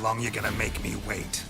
long you gonna make me wait?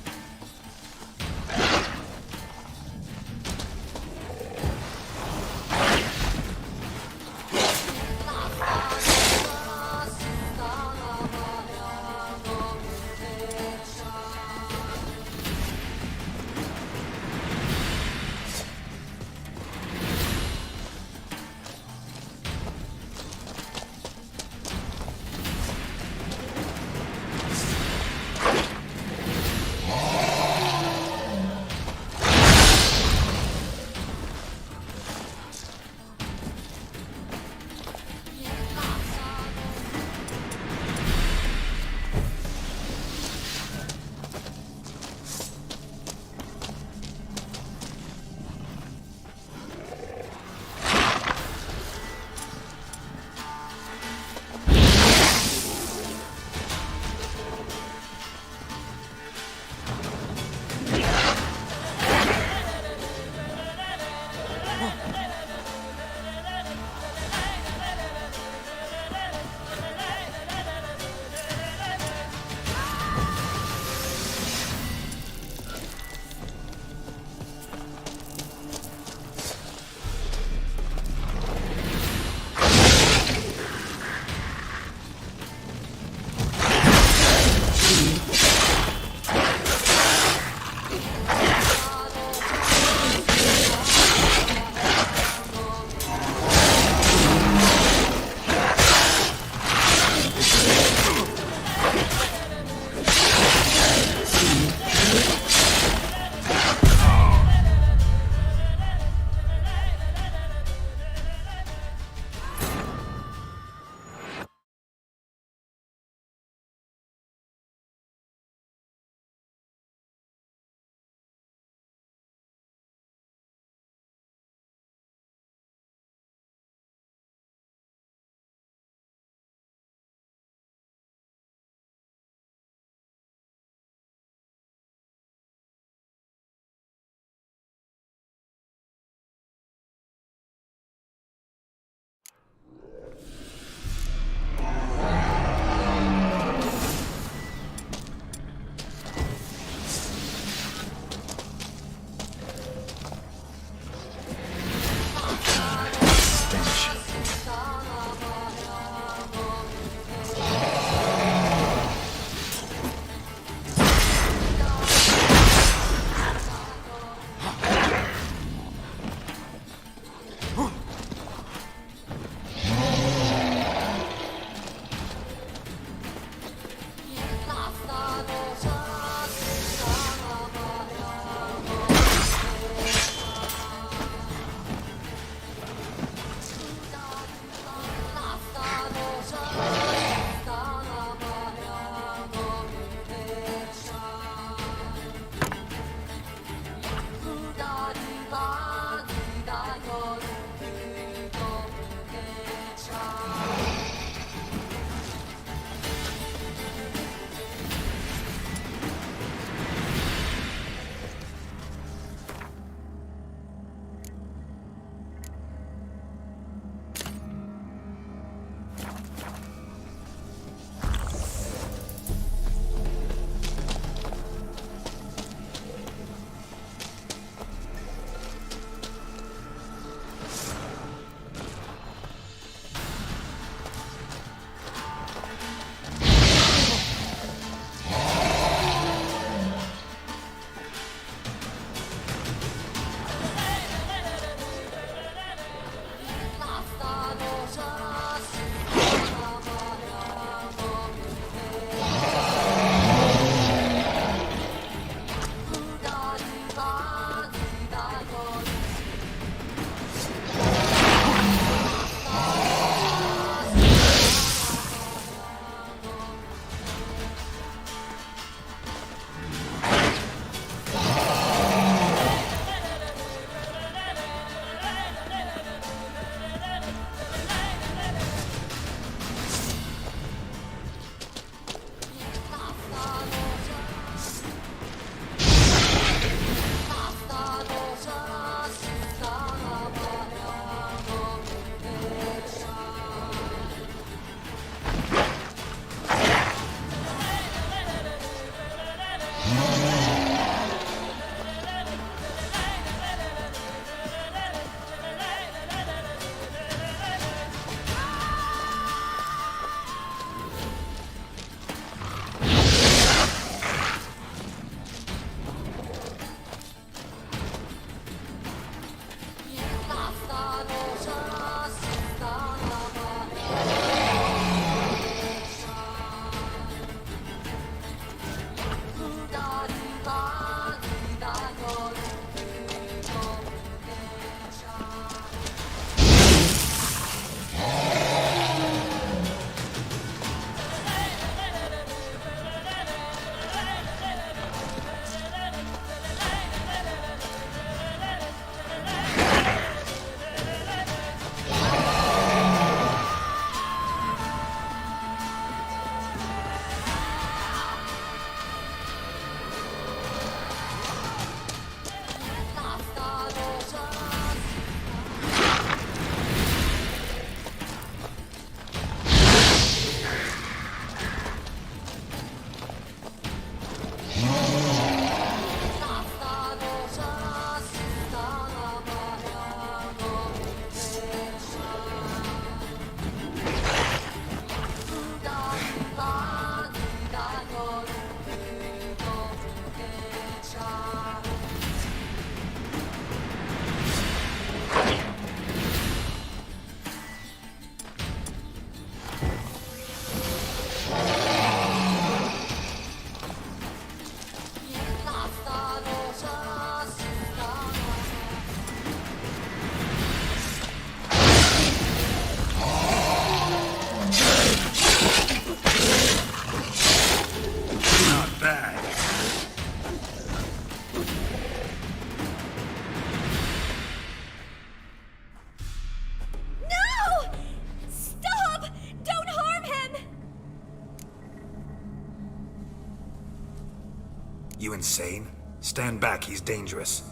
You insane? Stand back, he's dangerous.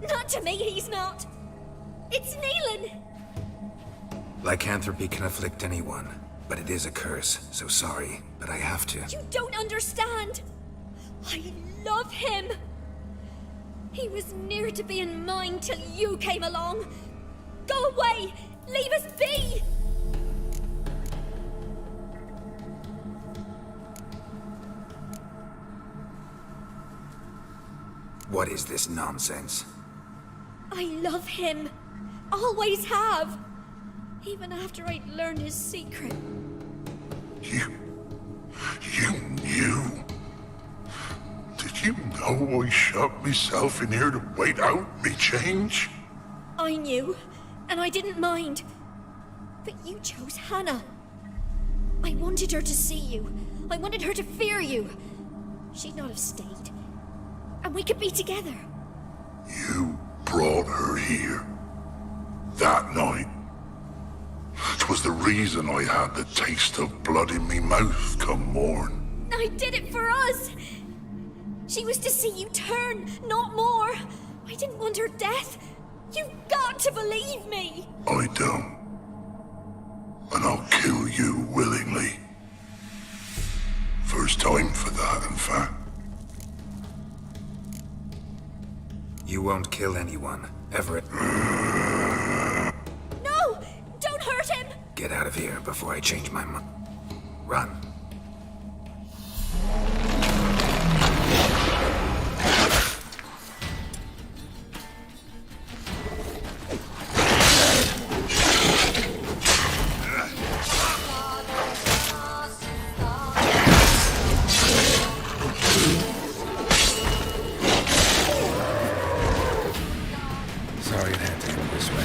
Not to me, he's not. It's Neelan! Lycanthropy can afflict anyone, but it is a curse, so sorry, but I have to. You don't understand! I love him! He was near to being mine till you came along! Go away! Leave us be! What is this nonsense? I love him. Always have. Even after I'd learned his secret. You knew? Did you know I shut myself in here to wait out me change? I knew, and I didn't mind. But you chose Hannah. I wanted her to see you. I wanted her to fear you. She'd not have stayed. And we could be together. You brought her here. That night. It was the reason I had the taste of blood in me mouth come morn. I did it for us. She was to see you turn, not more. I didn't want her death. You've got to believe me. I don't. And I'll kill you willingly. First time for that, in fact. You won't kill anyone, ever. No! Don't hurt him! Get out of here before I change my mind. Run. Sorry it had to end this way.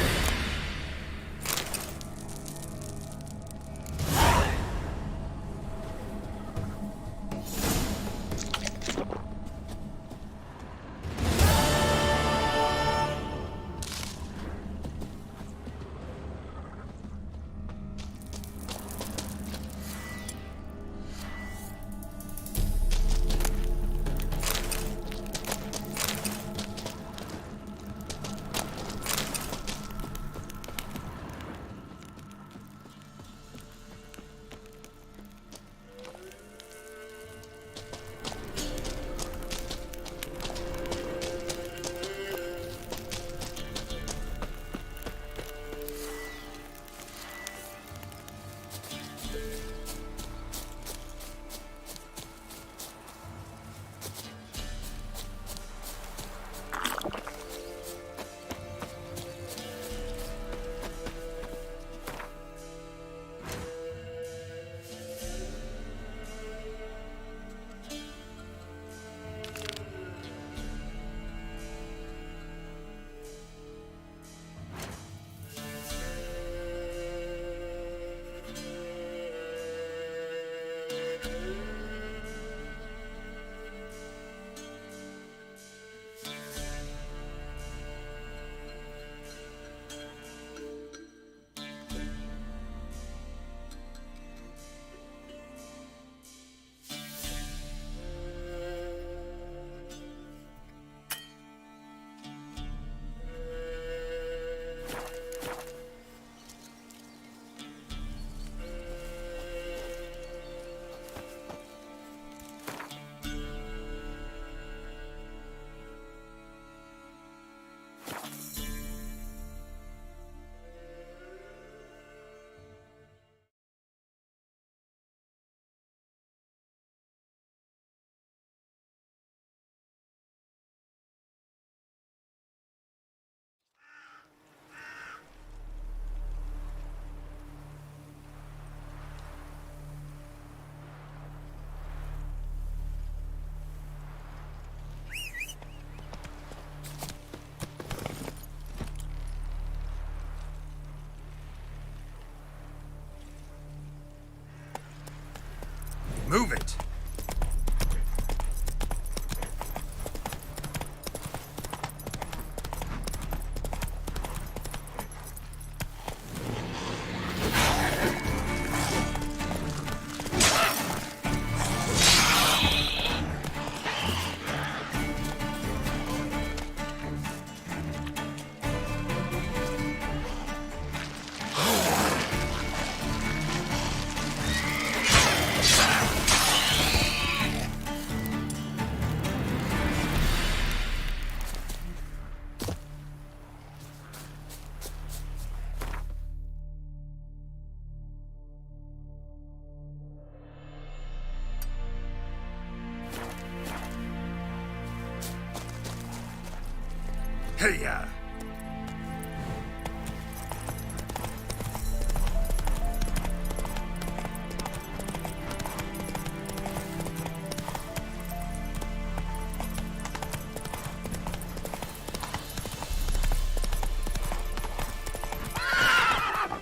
Hey, ya!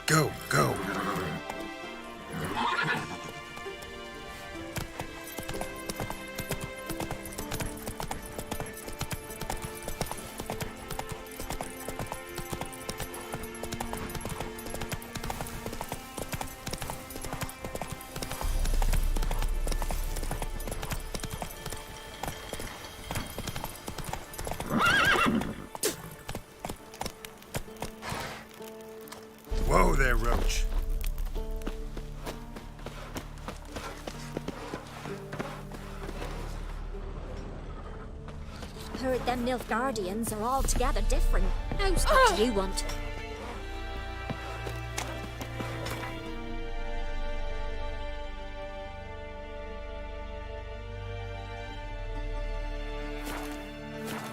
Go, go. Whoa there, Roach. Heard them Nilfgaardians are altogether different. What do you want?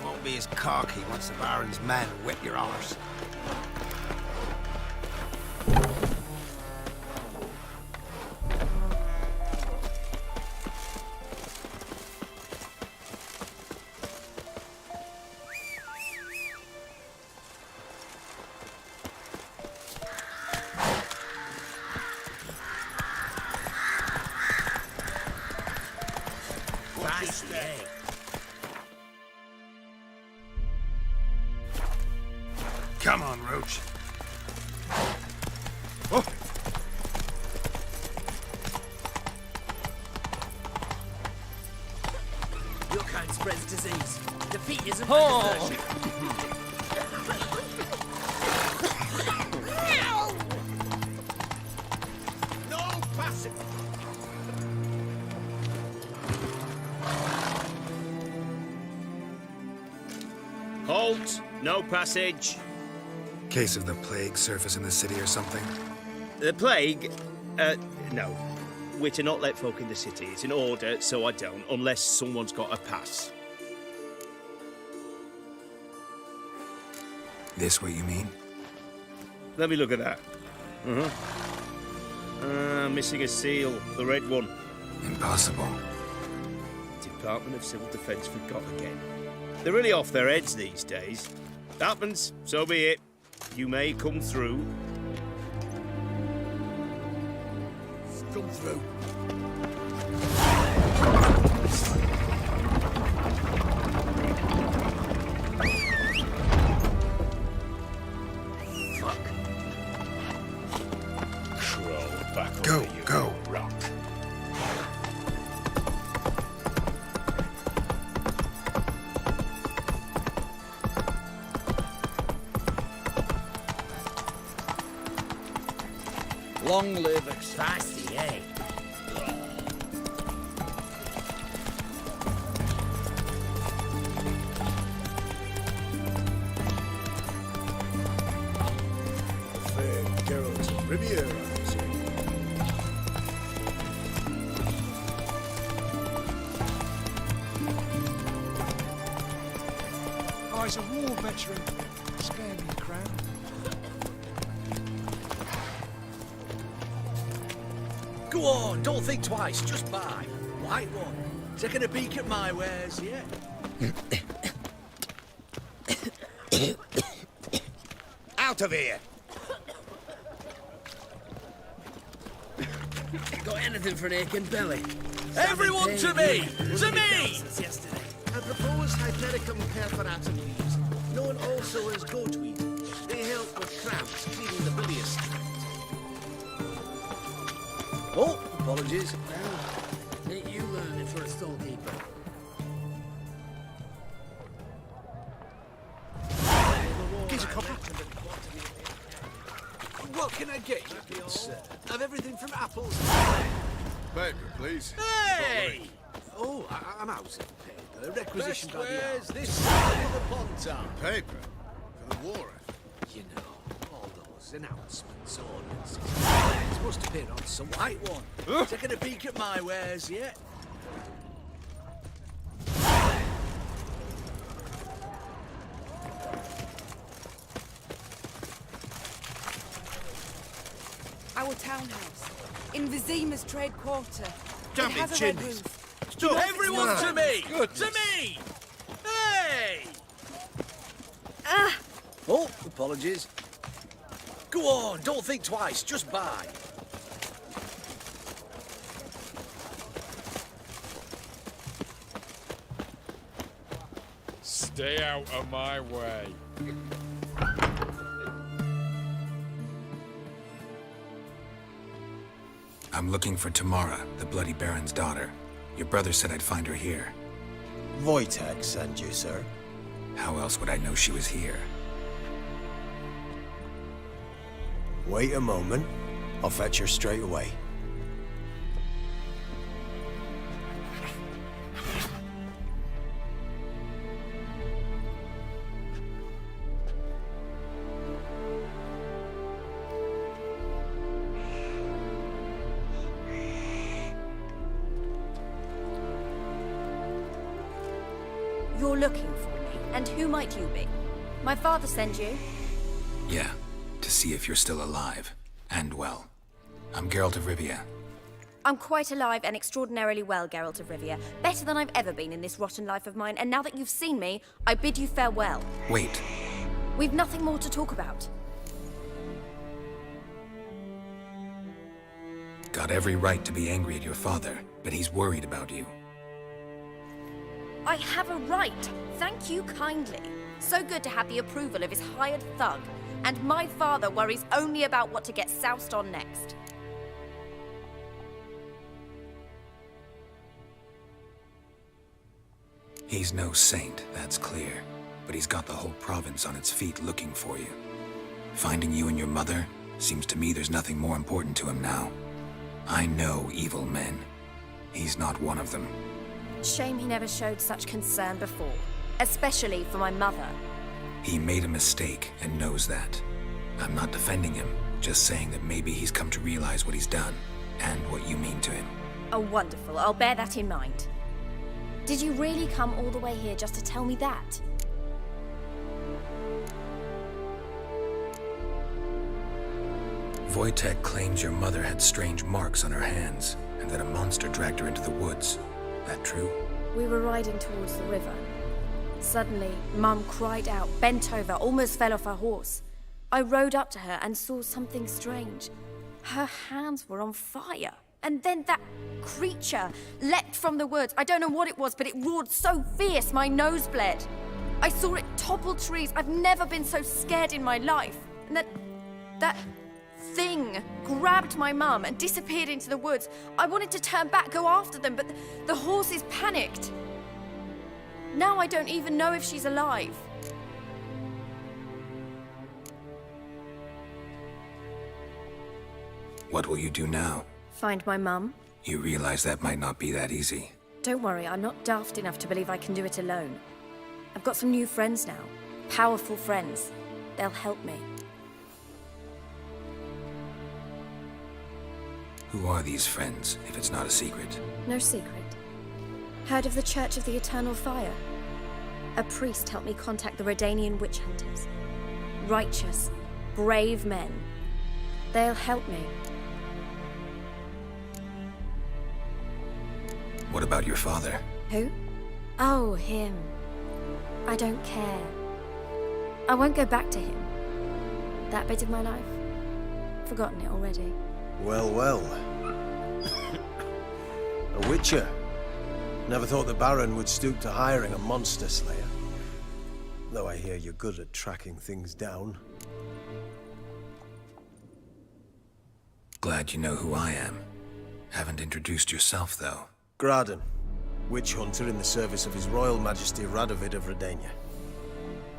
Won't be as cocky once the Baron's men whip your arse. Come on, Roach. Oh. Your kind spreads disease. Defeat isn't Oh. No passing. Halt! No passage. Case of the plague surface in the city or something? The plague? No. We're to not let folk in the city. It's an order, so I don't, unless someone's got a pass. This what you mean? Let me look at that. Missing a seal, the red one. Impossible. Department of Civil Defence forgot again. They're really off their heads these days. Happens, so be it. You may come through. Come through. Fuck. Crawl back Go, over you, go. rock. Long live Extasty, eh? Geralt of Riviera, I say. Oh, he's a war veteran. Spare me a crown. Go on, don't think twice, just buy. White one. Taking a peek at my wares, yeah? Out of here! Got anything for an aching belly? Everyone to me! To me! Yesterday. I propose Hypericum perforatum leaves, known also as goatweed. They help with cramps, cleaning the bilious tract. Oh, apologies. Ain't you learning for a storekeeper? Here's a copper. What can I get you, good sir? Have everything from apples. Paper, please. Hey! Oh, I'm out of paper. Requisition Best by the hour. wares this side of the pond town. Paper? For the war effort? You know, all those announcements, ordinances. It must appear on some White one. Taking a peek at my wares, yeah? Our townhouse. In Vizima's trade quarter. Damn It it, has a red chimneys. roof. Stop! Everyone to me! To me! Hey! Oh, apologies. Go on, don't think twice, just buy. Stay out of my way. I'm looking for Tamara, the Bloody Baron's daughter. Your brother said I'd find her here. Wojtek sent you, sir. How else would I know she was here? Wait a moment. I'll fetch her straight away. You're looking for me, and who might you be? My father sent you? Yeah, to see if you're still alive. And well. I'm Geralt of Rivia. I'm quite alive and extraordinarily well, Geralt of Rivia. Better than I've ever been in this rotten life of mine, and now that you've seen me, I bid you farewell. Wait. We've nothing more to talk about. Got every right to be angry at your father, but he's worried about you. I have a right. Thank you kindly. So good to have the approval of his hired thug. And my father worries only about what to get soused on next. He's no saint, that's clear. But he's got the whole province on its feet looking for you. Finding you and your mother, seems to me there's nothing more important to him now. I know evil men. He's not one of them. Shame he never showed such concern before. Especially for my mother. He made a mistake and knows that. I'm not defending him, just saying that maybe he's come to realize what he's done, and what you mean to him. Oh, wonderful. I'll bear that in mind. Did you really come all the way here just to tell me that? Wojtek claims your mother had strange marks on her hands, and that a monster dragged her into the woods. That true? We were riding towards the river. Suddenly, Mum cried out, bent over, almost fell off her horse. I rode up to her and saw something strange. Her hands were on fire. And then that creature leapt from the woods. I don't know what it was, but it roared so fierce my nose bled. I saw it topple trees. I've never been so scared in my life. And that thing grabbed my mum and disappeared into the woods. I wanted to turn back, go after them, but the horses panicked. Now I don't even know if she's alive. What will you do now? Find my mum. You realize that might not be that easy. Don't worry, I'm not daft enough to believe I can do it alone. I've got some new friends now. Powerful friends. They'll help me. Who are these friends, if it's not a secret? No secret. Heard of the Church of the Eternal Fire? A priest helped me contact the Redanian witch hunters. Righteous, brave men. They'll help me. What about your father? Who? Oh, him. I don't care. I won't go back to him. That bit of my life? Forgotten it already. Well, well. A witcher. Never thought the Baron would stoop to hiring a monster slayer. Though I hear you're good at tracking things down. Glad you know who I am. Haven't introduced yourself, though. Graden, witch hunter in the service of His Royal Majesty Radovid of Redania.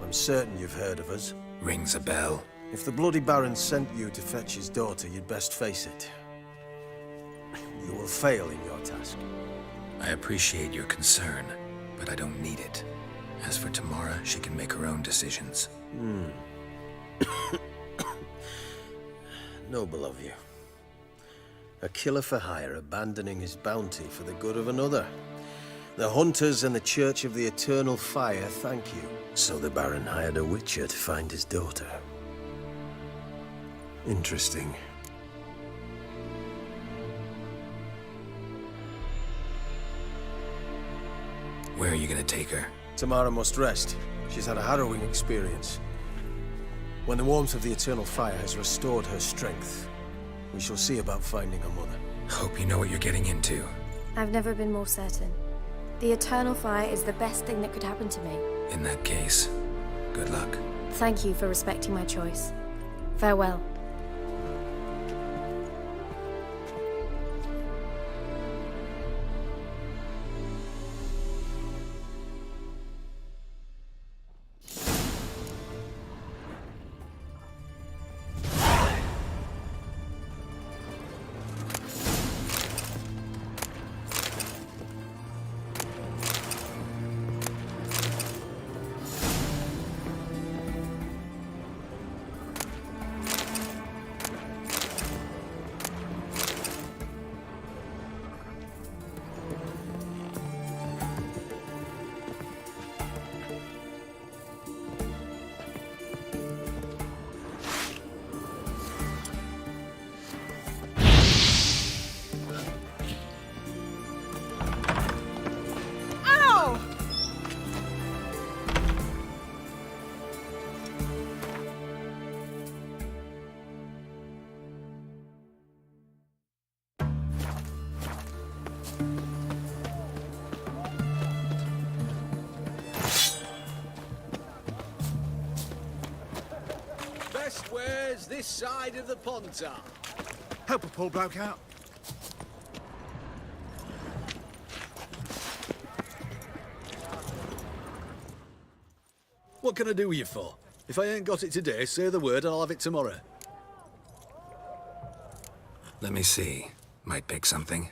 I'm certain you've heard of us. Rings a bell. If the Bloody Baron sent you to fetch his daughter, you'd best face it. You will fail in your task. I appreciate your concern, but I don't need it. As for Tamara, she can make her own decisions. Noble of you. A killer for hire abandoning his bounty for the good of another. The hunters and the Church of the Eternal Fire thank you. So the Baron hired a witcher to find his daughter. Interesting. Where are you gonna take her? Tamara must rest. She's had a harrowing experience. When the warmth of the eternal fire has restored her strength, we shall see about finding her mother. Hope you know what you're getting into. I've never been more certain. The eternal fire is the best thing that could happen to me. In that case, good luck. Thank you for respecting my choice. Farewell. Best wares this side of the Pontar. Help a poor bloke out. What can I do with you for? If I ain't got it today, say the word and I'll have it tomorrow. Let me see. Might pick something.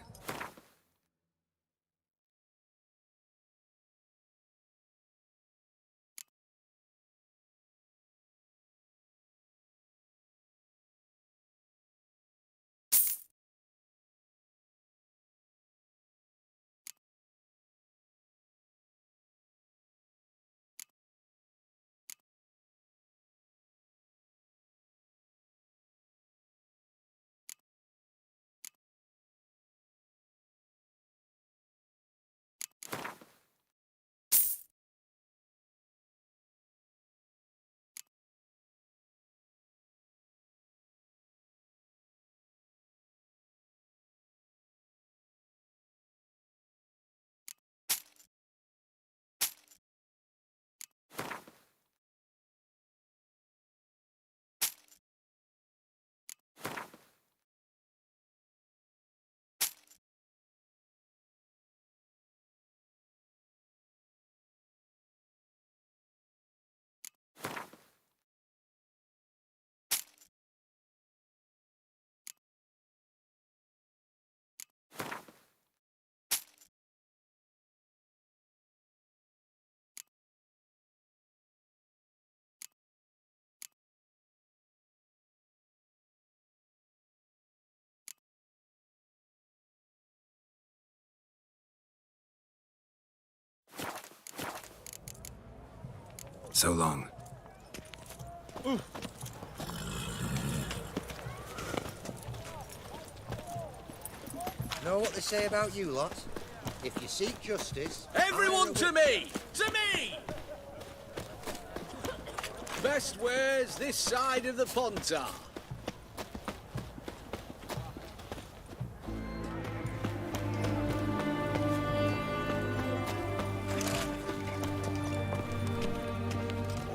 So long. Know what they say about you lot? If you seek justice... Everyone to me! To me! Best wares this side of the Pontar.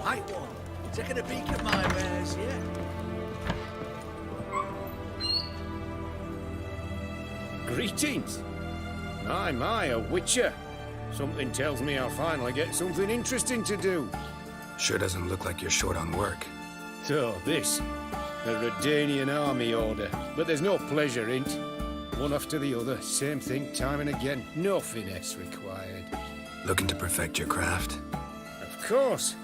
White one. Taking a peek at my wares, yeah? Greetings. My, a witcher. Something tells me I'll finally get something interesting to do. Sure doesn't look like you're short on work. So, this. A Redanian army order. But there's no pleasure in't. One after the other, same thing time and again. No finesse required. Looking to perfect your craft? Of course.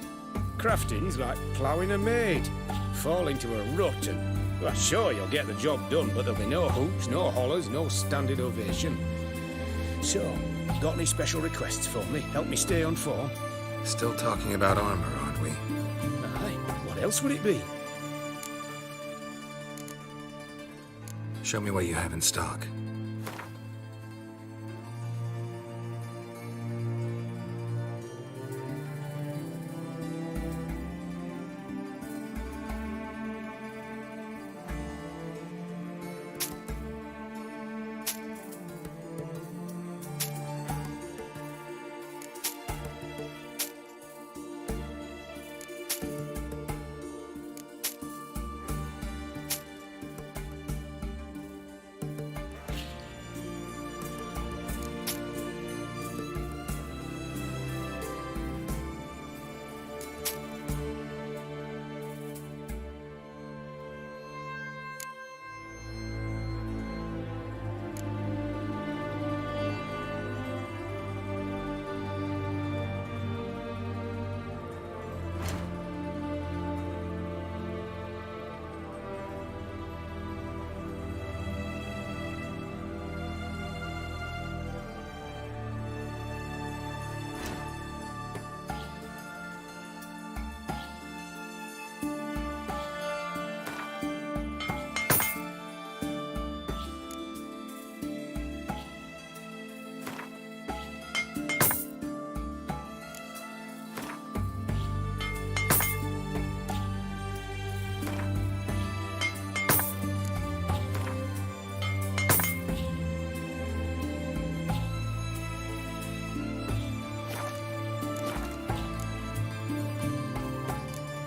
Crafting's like ploughing a maid. Fall into a rut and... Well, sure, you'll get the job done, but there'll be no hoops, no hollers, no standing ovation. So, got any special requests for me? Help me stay on form? Still talking about armor, aren't we? Aye, what else would it be? Show me what you have in stock.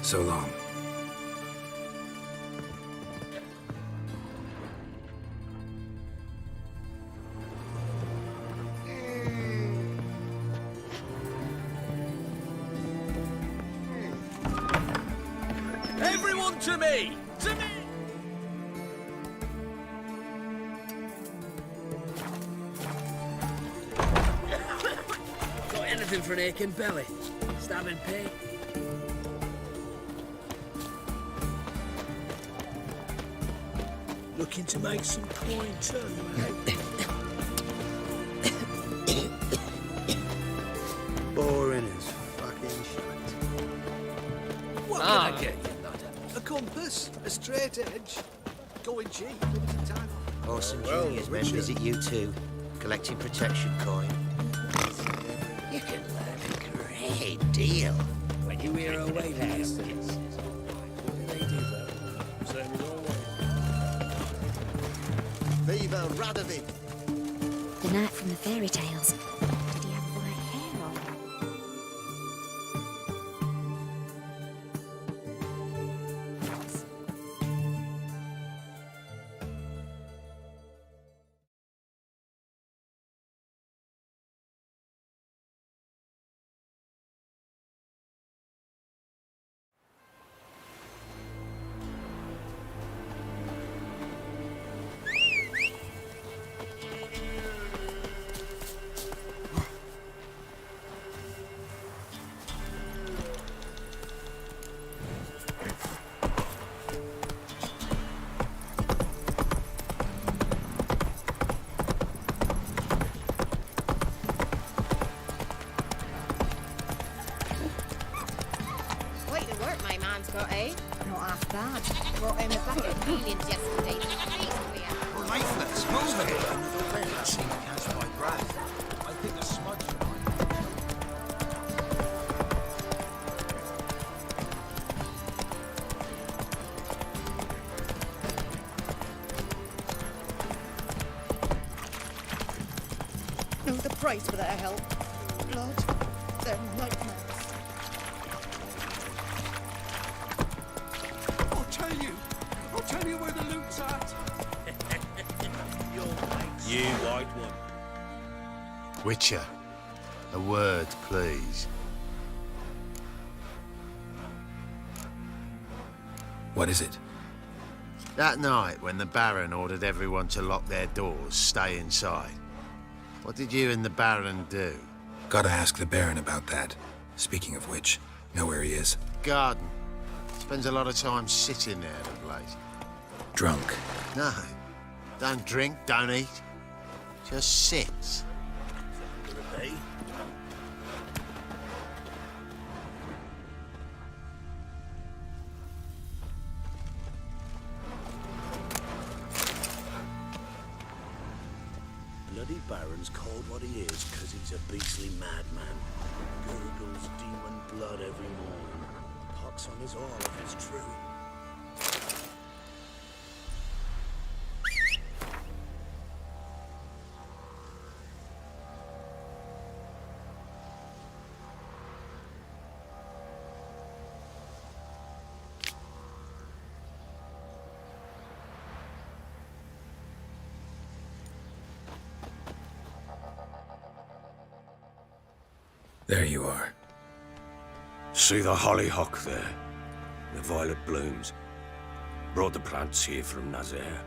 So long. Everyone to me! To me! Got anything for an aching belly? Stabbing pain? Looking to make some coin too, eh? Boring as fucking shite. What can I get you, lad? A compass? A straight edge? Going cheap, limited time. Orson Jr.'s men visit you too, collecting protection coin. You can learn a great deal when you hear a waylass. Viva Radovid! The knight from the fairy tales. Did he have white hair on? Quite the work my man's got, eh? Not half bad. Brought him a bucket of millions yesterday. We're lifeless, move it! I seem to catch my breath. I think the smudge No, the price for their help. Blood, they're nightmares. I'll tell you where the loot's at. You white one. Witcher, a word, please. What is it? That night when the Baron ordered everyone to lock their doors, stay inside. What did you and the Baron do? Gotta ask the Baron about that. Speaking of which, know where he is? Garden. Spends a lot of time sitting there of late. Drunk. No. Don't drink, don't eat. Just sits. Bloody Baron's called what he is because he's a beastly madman. Gurgles demon blood every morning. Pox on us all if it's true. There you are. See the hollyhock there? The violet blooms. Brought the plants here from Nazaire.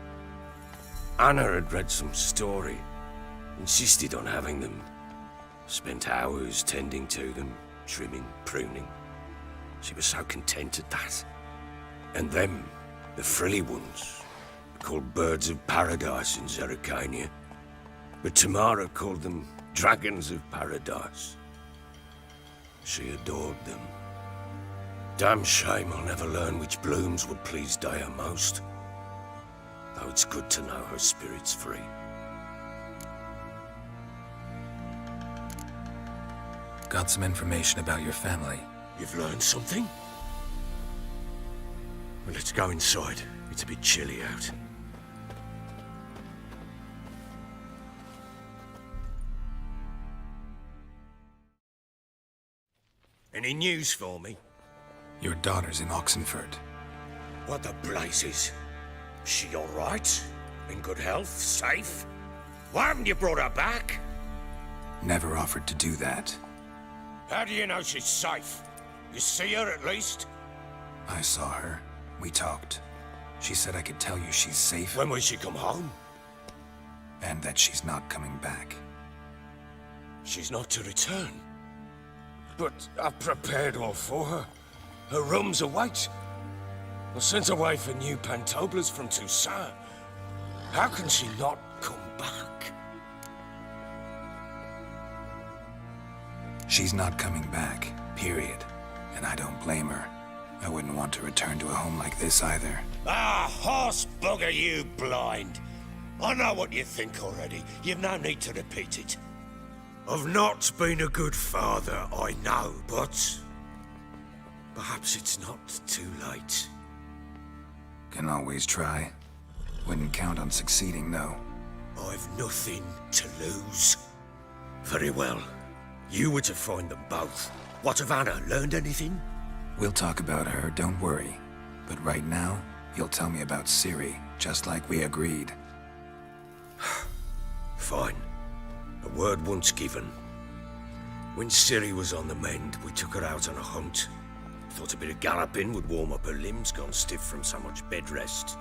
Anna had read some story. Insisted on having them. Spent hours tending to them, trimming, pruning. She was so content at that. And them, the frilly ones, called birds of paradise in Zerrikania. But Tamara called them dragons of paradise. She adored them. Damn shame I'll never learn which blooms would please Daya most. Though it's good to know her spirit's free. Got some information about your family. You've learned something? Well, let's go inside. It's a bit chilly out. Any news for me? Your daughter's in Oxenford. What the blazes? She all right? In good health? Safe? Why haven't you brought her back? Never offered to do that. How do you know she's safe? You see her at least? I saw her. We talked. She said I could tell you she's safe. When will she come home? And that she's not coming back. She's not to return. But I've prepared all for her. Her rooms await. I sent away for new pantoblas from Toussaint. How can she not come back? She's not coming back, period. And I don't blame her. I wouldn't want to return to a home like this either. Ah, horse bugger you, blind. I know what you think already. You've no need to repeat it. I've not been a good father, I know, but perhaps it's not too late. Can always try. Wouldn't count on succeeding, though. I've nothing to lose. Very well. You were to find them both. What of Anna? Learned anything? We'll talk about her, don't worry. But right now, you'll tell me about Ciri, just like we agreed. Fine. A word once given. When Ciri was on the mend, we took her out on a hunt. Thought a bit of galloping would warm up her limbs, gone stiff from so much bed rest.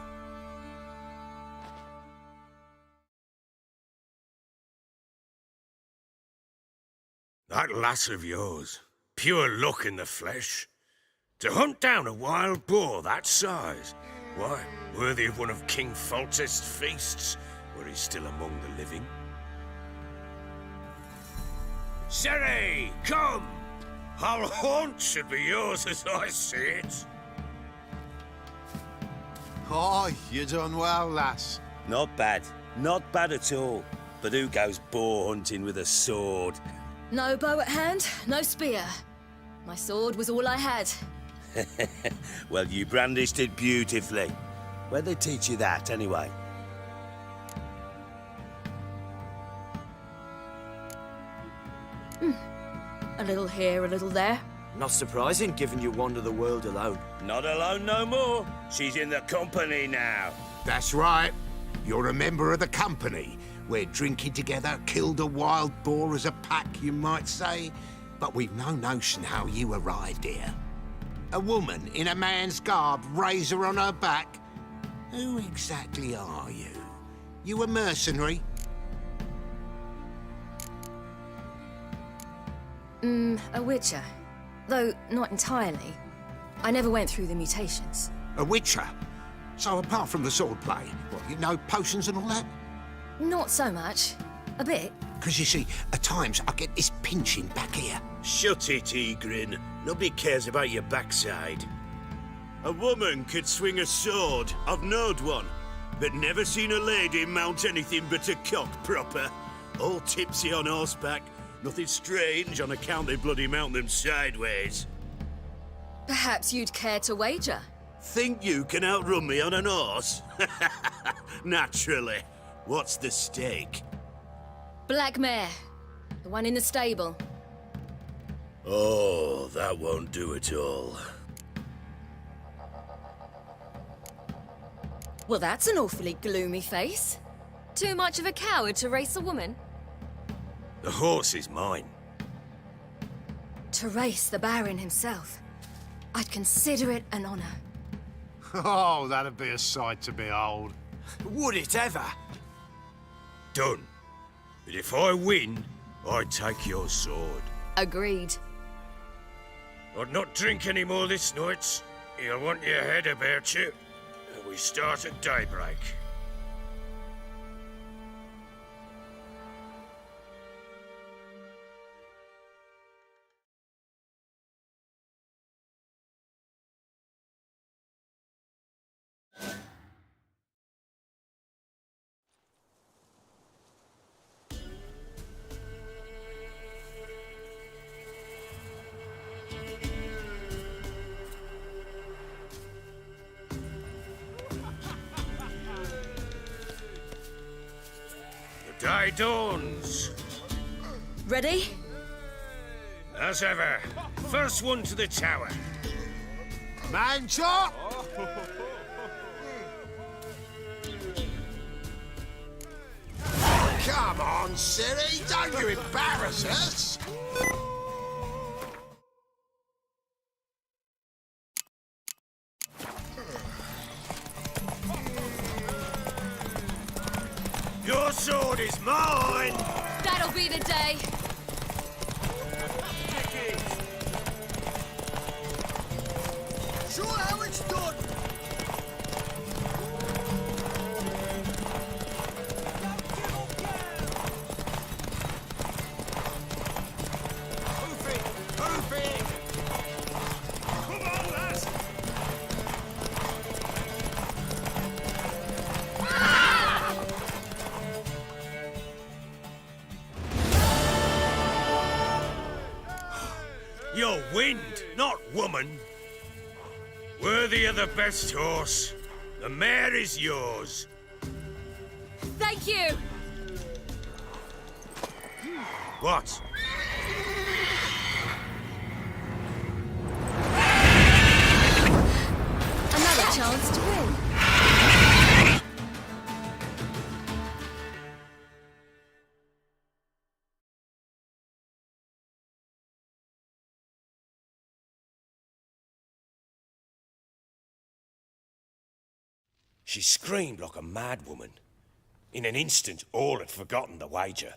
That lass of yours, pure luck in the flesh. To hunt down a wild boar that size, why, worthy of one of King Foltest's feasts, where he's still among the living. Ciri, come! Our haunt should be yours as I see it. Oh, you done well, lass. Not bad. Not bad at all. But who goes boar hunting with a sword? No bow at hand, no spear. My sword was all I had. Well, you brandished it beautifully. Where'd they teach you that, anyway? A little here, a little there. Not surprising, given you wander the world alone. Not alone no more. She's in the company now. That's right. You're a member of the company. We're drinking together, killed a wild boar as a pack, you might say. But we've no notion how you arrived here. A woman in a man's garb, razor on her back. Who exactly are you? You a mercenary? A witcher. Though not entirely. I never went through the mutations. A witcher? So apart from the swordplay, what, you know potions and all that? Not so much. A bit. Because you see, at times I get this pinching back here. Shut it, Egrin. Nobody cares about your backside. A woman could swing a sword. I've knowed one. But never seen a lady mount anything but a cock proper. All tipsy on horseback. Nothing strange on account they bloody mount them sideways. Perhaps you'd care to wager? Think you can outrun me on an horse? Naturally. What's the stake? Black mare. The one in the stable. Oh, that won't do at all. Well, that's an awfully gloomy face. Too much of a coward to race a woman? The horse is mine. To race the Baron himself. I'd consider it an honor. Oh, that'd be a sight to behold. Would it ever? Done. But if I win, I take your sword. Agreed. I'd not drink any more this night. You'll want your head about you. And we start at daybreak. Day dawns. Ready? As ever. First one to the tower. Man chop! Come on, Siri, don't you embarrass us! Your sword is mine! That'll be the day. Show how it's done. Move it! Move it! Come on, lads! You're wind, not woman. Worthy of the best horse. The mare is yours. Thank you. What? Another chance to win. She screamed like a mad woman. In an instant, all had forgotten the wager.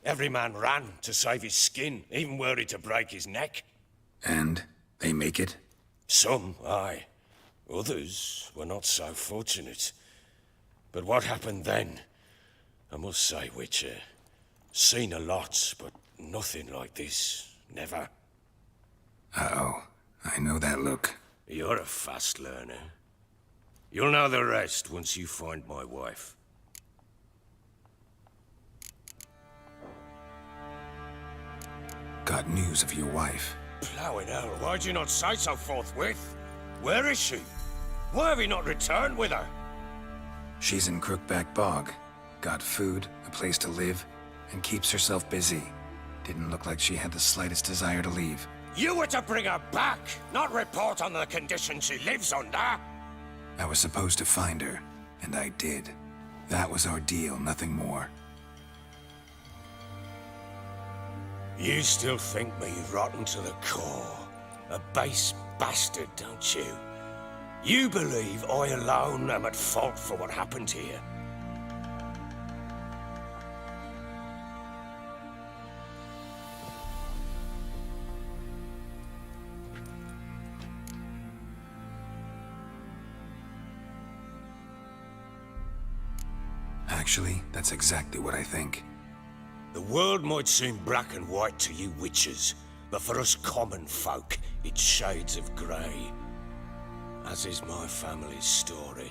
Every man ran to save his skin, even worried to break his neck. And they make it? Some, aye. Others were not so fortunate. But what happened then? I must say, Witcher, seen a lot, but nothing like this. Never. Uh-oh. I know that look. You're a fast learner. You'll know the rest once you find my wife. Got news of your wife. Plowing hell, why'd you not say so forthwith? Where is she? Why have you not returned with her? She's in Crookback Bog. Got food, a place to live, and keeps herself busy. Didn't look like she had the slightest desire to leave. You were to bring her back, not report on the conditions she lives under. I was supposed to find her, and I did. That was our deal, nothing more. You still think me rotten to the core. A base bastard, don't you? You believe I alone am at fault for what happened here. Actually, that's exactly what I think. The world might seem black and white to you witches, but for us common folk, it's shades of grey. As is my family's story.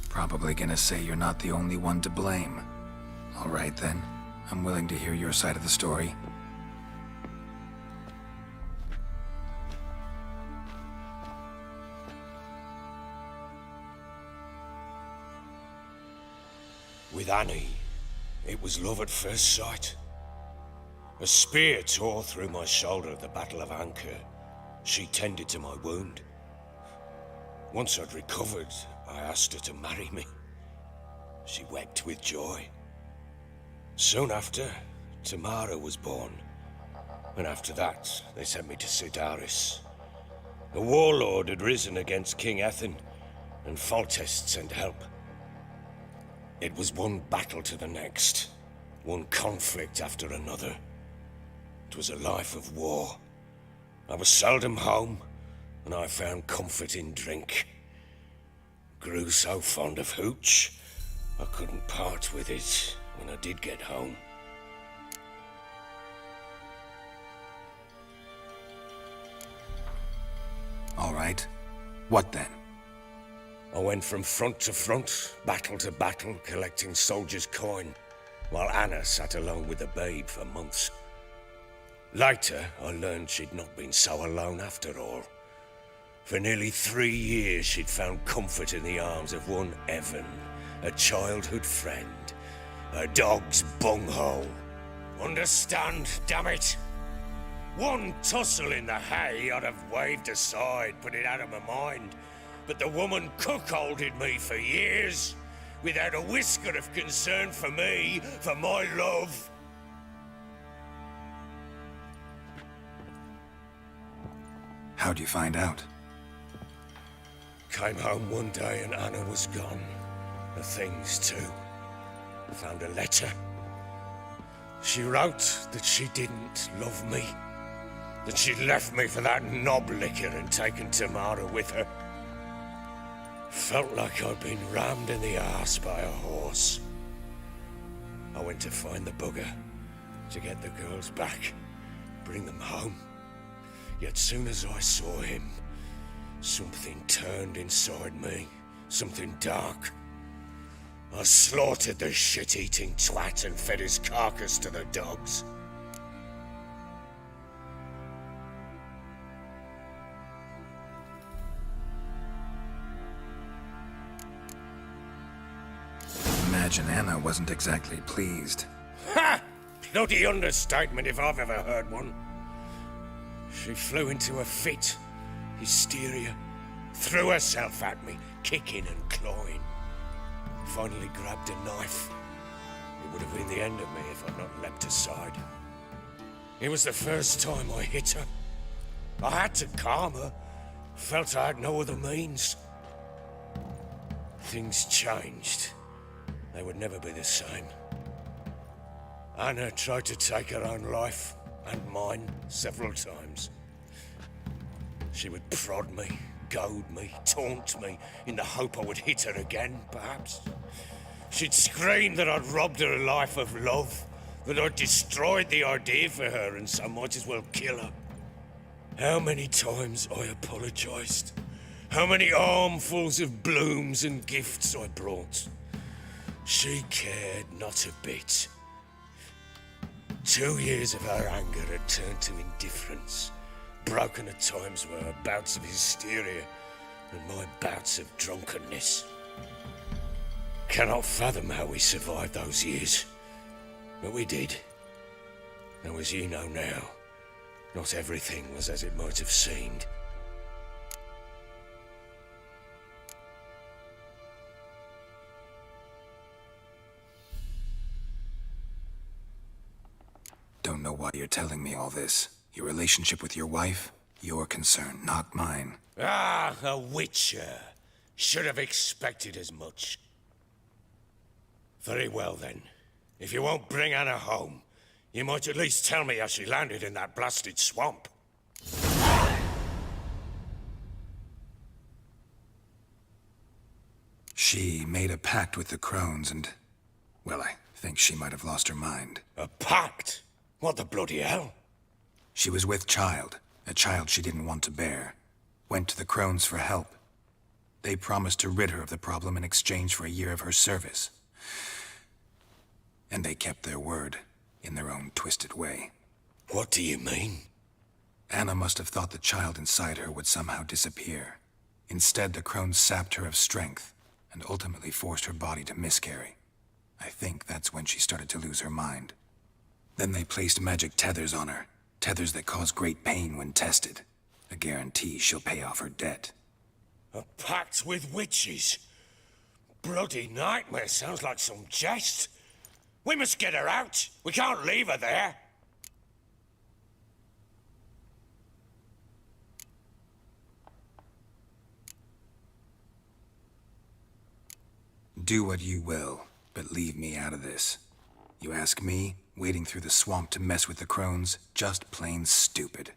Probably gonna say you're not the only one to blame. All right then, I'm willing to hear your side of the story. With Annie, it was love at first sight. A spear tore through my shoulder at the Battle of Anchor. She tended to my wound. Once I'd recovered, I asked her to marry me. She wept with joy. Soon after, Tamara was born. And after that, they sent me to Sidaris. The warlord had risen against King Ethan, and Foltest sent help. It was one battle to the next, one conflict after another. It was a life of war. I was seldom home, and I found comfort in drink. Grew so fond of hooch, I couldn't part with it when I did get home. All right. What then? I went from front to front, battle to battle, collecting soldiers' coin, while Anna sat alone with the babe for months. Later, I learned she'd not been so alone after all. For nearly 3 years, she'd found comfort in the arms of one Evan, a childhood friend, a dog's bunghole. Understand, damn it? One tussle in the hay I'd have waved aside, put it out of my mind. But the woman cuckolded me for years, without a whisker of concern for me, for my love. How'd you find out? Came home one day and Anna was gone. The things too. Found a letter. She wrote that she didn't love me. That she'd left me for that knob licker and taken Tamara with her. Felt like I'd been rammed in the arse by a horse. I went to find the bugger, to get the girls back, bring them home. Yet soon as I saw him, something turned inside me, something dark. I slaughtered the shit-eating twat and fed his carcass to the dogs. Imagine Anna wasn't exactly pleased. Ha! Bloody understatement if I've ever heard one. She flew into a fit, hysteria, threw herself at me, kicking and clawing. Finally grabbed a knife. It would have been the end of me if I'd not leapt aside. It was the first time I hit her. I had to calm her. Felt I had no other means. Things changed. They would never be the same. Anna tried to take her own life, and mine, several times. She would prod me, goad me, taunt me, in the hope I would hit her again, perhaps. She'd scream that I'd robbed her life of love, that I'd destroyed the idea for her and so might as well kill her. How many times I apologized. How many armfuls of blooms and gifts I brought. She cared not a bit. 2 years of her anger had turned to indifference, broken at times were her bouts of hysteria and my bouts of drunkenness. Cannot fathom how we survived those years, but we did. Though as you know now, not everything was as it might have seemed. Don't know why you're telling me all this. Your relationship with your wife? Your concern, not mine. Ah, a witcher. Should have expected as much. Very well then. If you won't bring Anna home, you might at least tell me how she landed in that blasted swamp. She made a pact with the crones and... well, I think she might have lost her mind. A pact? What the bloody hell? She was with child, a child she didn't want to bear. Went to the crones for help. They promised to rid her of the problem in exchange for a year of her service. And they kept their word, in their own twisted way. What do you mean? Anna must have thought the child inside her would somehow disappear. Instead, the crones sapped her of strength, and ultimately forced her body to miscarry. I think that's when she started to lose her mind. Then they placed magic tethers on her, tethers that cause great pain when tested. A guarantee she'll pay off her debt. A pact with witches? Bloody nightmare, sounds like some jest. We must get her out. We can't leave her there. Do what you will, but leave me out of this. You ask me, wading through the swamp to mess with the crones, just plain stupid.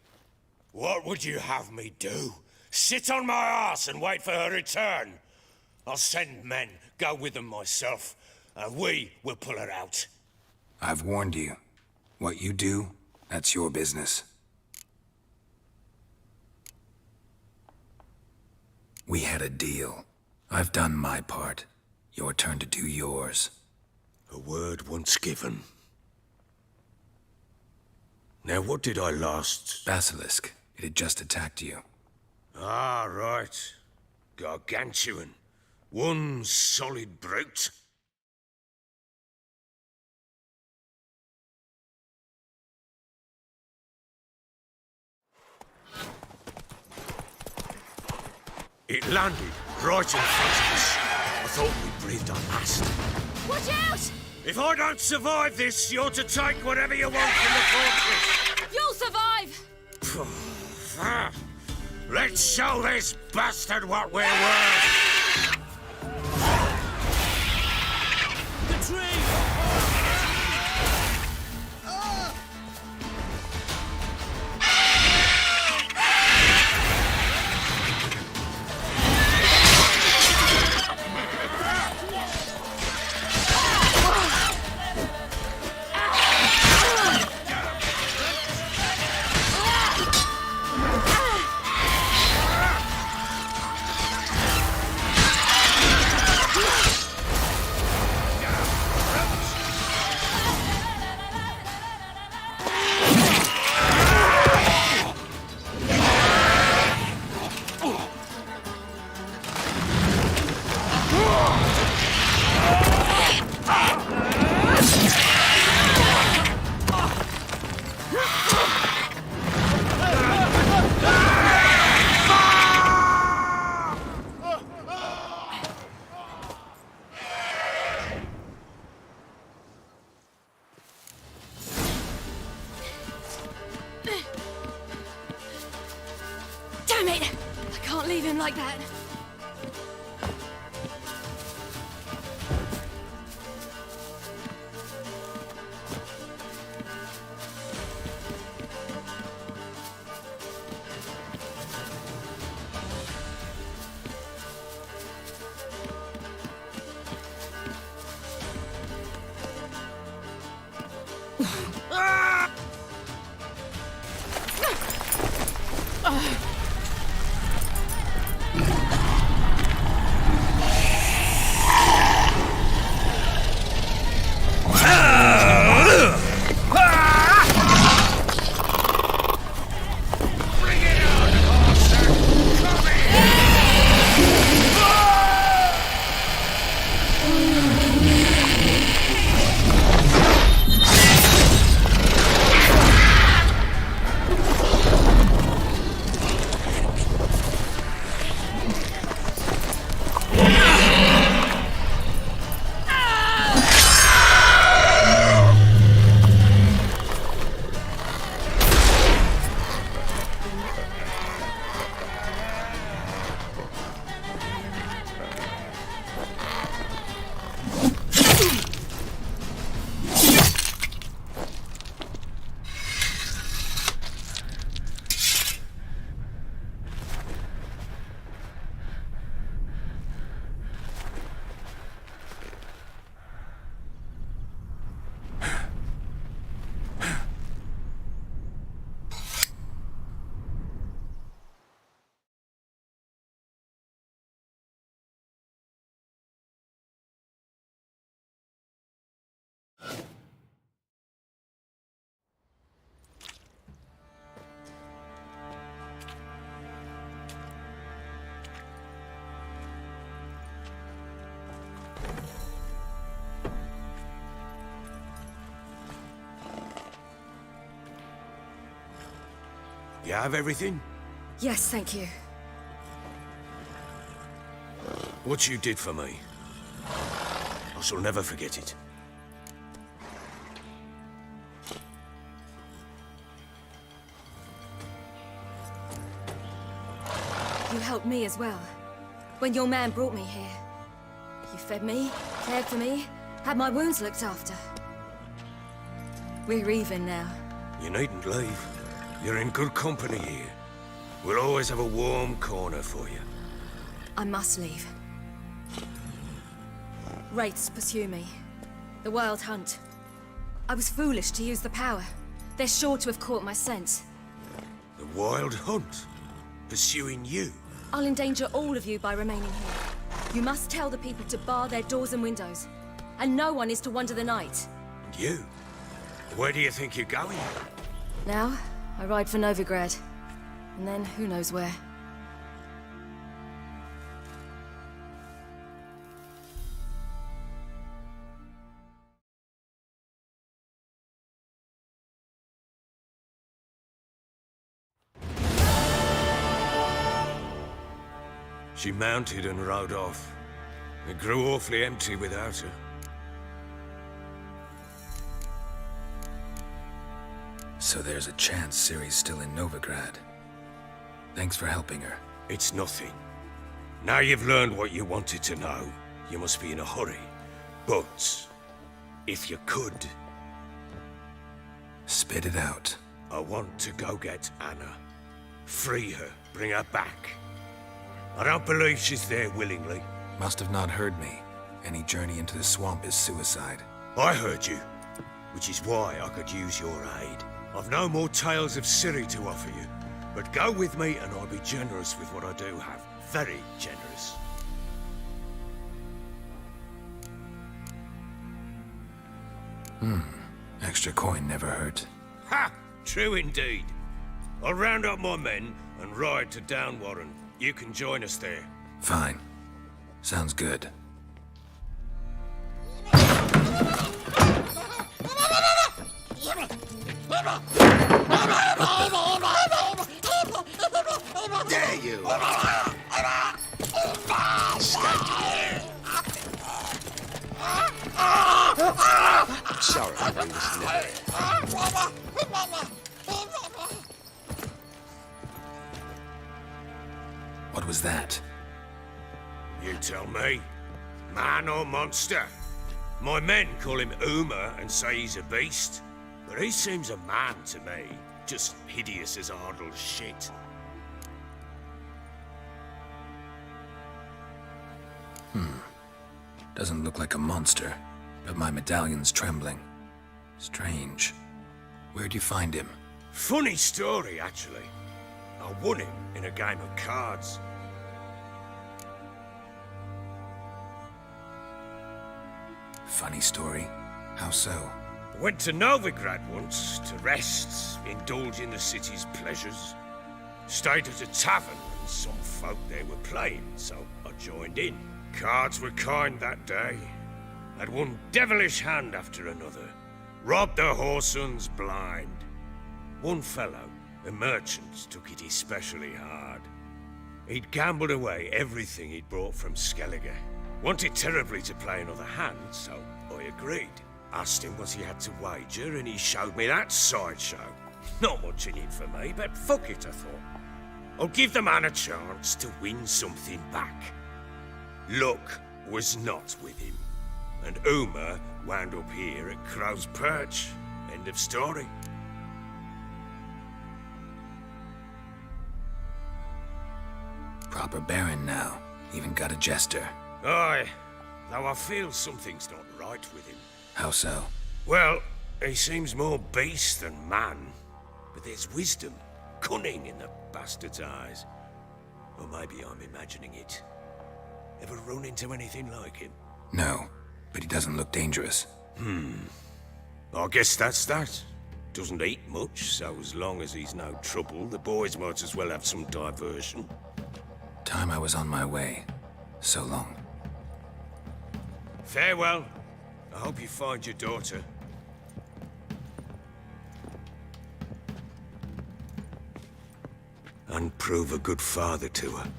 What would you have me do? Sit on my arse and wait for her return? I'll send men, go with them myself, and we will pull her out. I've warned you. What you do, that's your business. We had a deal. I've done my part. Your turn to do yours. A word once given. Now what did I last... Basilisk. It had just attacked you. Ah, right. Gargantuan. One solid brute. It landed right in front of us. I thought we breathed our last. Watch out! If I don't survive this, you're to take whatever you want from the fortress. You'll survive! Let's show this bastard what we're worth. The tree! Damn it! I can't leave him like that. You have everything? Yes, thank you. What you did for me, I shall never forget it. You helped me as well. When your man brought me here. You fed me, cared for me, had my wounds looked after. We're even now. You needn't leave. You're in good company here. We'll always have a warm corner for you. I must leave. Wraiths pursue me. The Wild Hunt. I was foolish to use the power. They're sure to have caught my scent. The Wild Hunt? Pursuing you? I'll endanger all of you by remaining here. You must tell the people to bar their doors and windows. And no one is to wander the night. And you? Where do you think you're going? Now, I ride for Novigrad. And then, who knows where. She mounted and rode off. It grew awfully empty without her. So there's a chance Ciri's still in Novigrad. Thanks for helping her. It's nothing. Now you've learned what you wanted to know, you must be in a hurry. But, if you could... Spit it out. I want to go get Anna. Free her, bring her back. I don't believe she's there willingly. Must have not heard me. Any journey into the swamp is suicide. I heard you, which is why I could use your aid. I've no more tales of Ciri to offer you, but go with me and I'll be generous with what I do have. Very generous. Extra coin never hurt. Ha! True indeed. I'll round up my men and ride to Downwarren. You can join us there. Fine. Sounds good. Dare you! I'm sorry, we was never. What was that? You tell me. Man or monster? My men call him Uma and say he's a beast. But he seems a man to me. Just hideous as Ardle's shit. Doesn't look like a monster, but my medallion's trembling. Strange. Where'd you find him? Funny story, actually. I won him in a game of cards. Funny story? How so? I went to Novigrad once to rest, indulge in the city's pleasures. Stayed at a tavern and some folk there were playing, so I joined in. Cards were kind that day. Had one devilish hand after another. Robbed the whoresons blind. One fellow, a merchant, took it especially hard. He'd gambled away everything he'd brought from Skellige. Wanted terribly to play another hand, so I agreed. Asked him what he had to wager, and he showed me that sideshow. Not much in it for me, but fuck it, I thought. I'll give the man a chance to win something back. Luck was not with him, and Uma wound up here at Crow's Perch. End of story. Proper baron now. Even got a jester. Aye, though I feel something's not right with him. How so? Well, he seems more beast than man, but there's wisdom, cunning in the bastard's eyes. Or maybe I'm imagining it. Ever run into anything like him? No, but he doesn't look dangerous. I guess that's that. Doesn't eat much, so as long as he's no trouble, the boys might as well have some diversion. Time I was on my way. So long. Farewell. I hope you find your daughter. And prove a good father to her.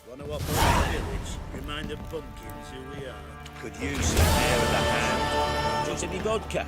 Wanna walk around the village? Remind the bumpkins who we are. Could use some air of the hand. Just any vodka?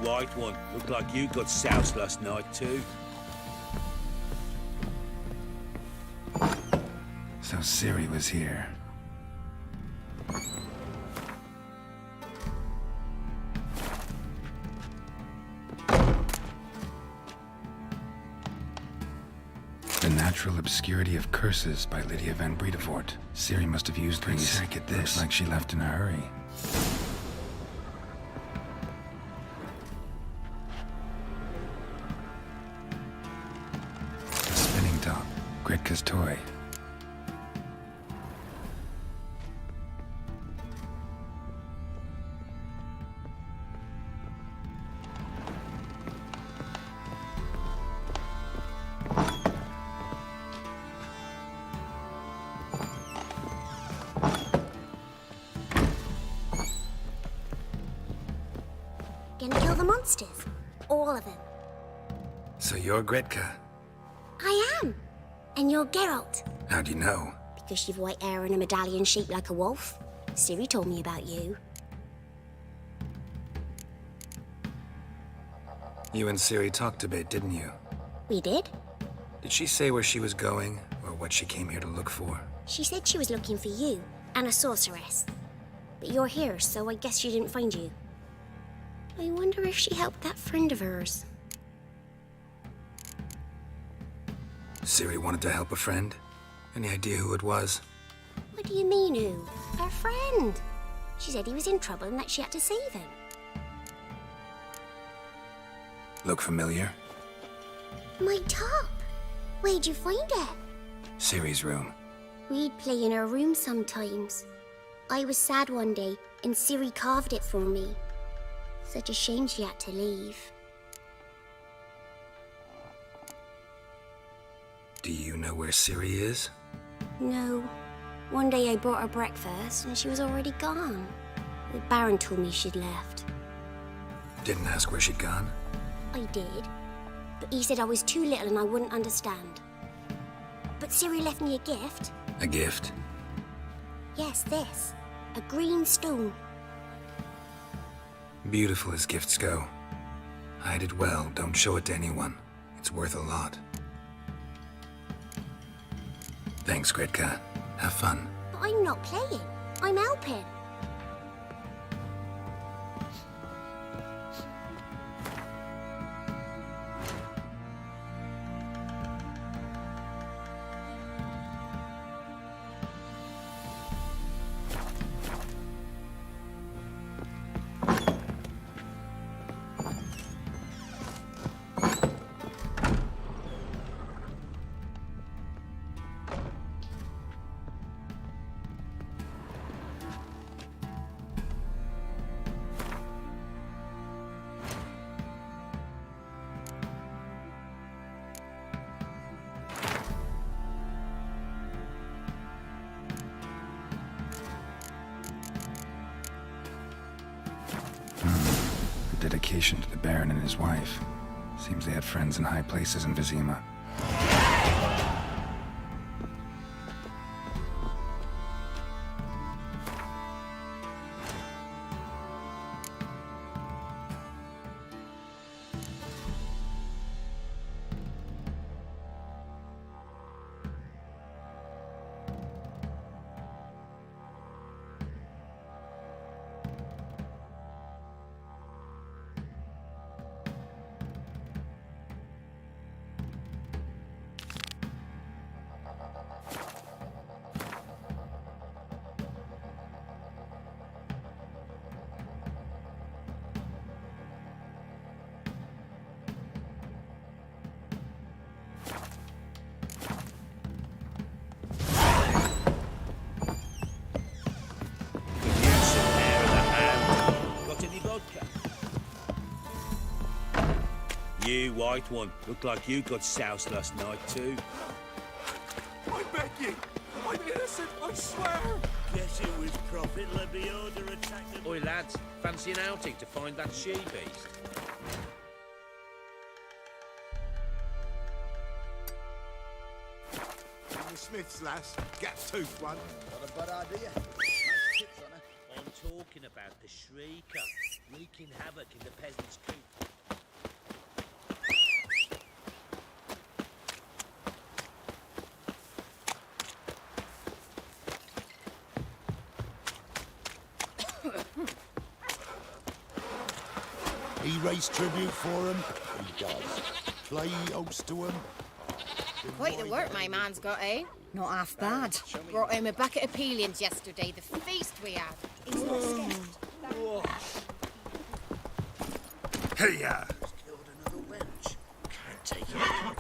white one. Looked like you got soused last night, too. So Ciri was here. The Natural Obscurity of Curses by Lydia van Bredevoort. Ciri must have used these. Get this. Looks like she left in a hurry. A spinning top. Gretka's toy. Gonna kill the monsters. All of them. So you're Gretka. I am. And you're Geralt. How'd you know? Because you've white hair and a medallion shaped like a wolf. Ciri told me about you. You and Ciri talked a bit, didn't you? We did. Did she say where she was going, or what she came here to look for? She said she was looking for you and a sorceress. But you're here, so I guess she didn't find you. I wonder if she helped that friend of hers. Ciri wanted to help a friend? Any idea who it was? What do you mean, who? Her friend. She said he was in trouble and that she had to save him. Look familiar? My top. Where'd you find it? Ciri's room. We'd play in her room sometimes. I was sad one day, and Ciri carved it for me. Such a shame she had to leave. Do you know where Ciri is? No. One day I brought her breakfast, and she was already gone. The Baron told me she'd left. Didn't ask where she'd gone? I did. But he said I was too little and I wouldn't understand. But Ciri left me a gift. A gift? Yes, this. A green stone. Beautiful as gifts go. Hide it well, don't show it to anyone. It's worth a lot. Thanks, Gretka. Have fun. But I'm not playing. I'm helping. Dedication to the Baron and his wife. Seems they had friends in high places in Vizima. You, white one. Looked like you got soused last night, too. I beg you! I'm innocent, I swear! Guess it was Prophet let the order attack them. Oi, lads, fancy an outing to find that she-beast? The Smiths, lass. Gap-toothed one. Not a bad idea. Nice tips on her. On talking about the Shrieker, wreaking havoc in the peasants' coop. He raised tribute for him. He does. Play host to him. Quite the work my man's got, eh? Not half bad. Brought home a bucket of peelings yesterday, the feast we had. He's not scared. Hey-ya! Killed another wench. Can't take it.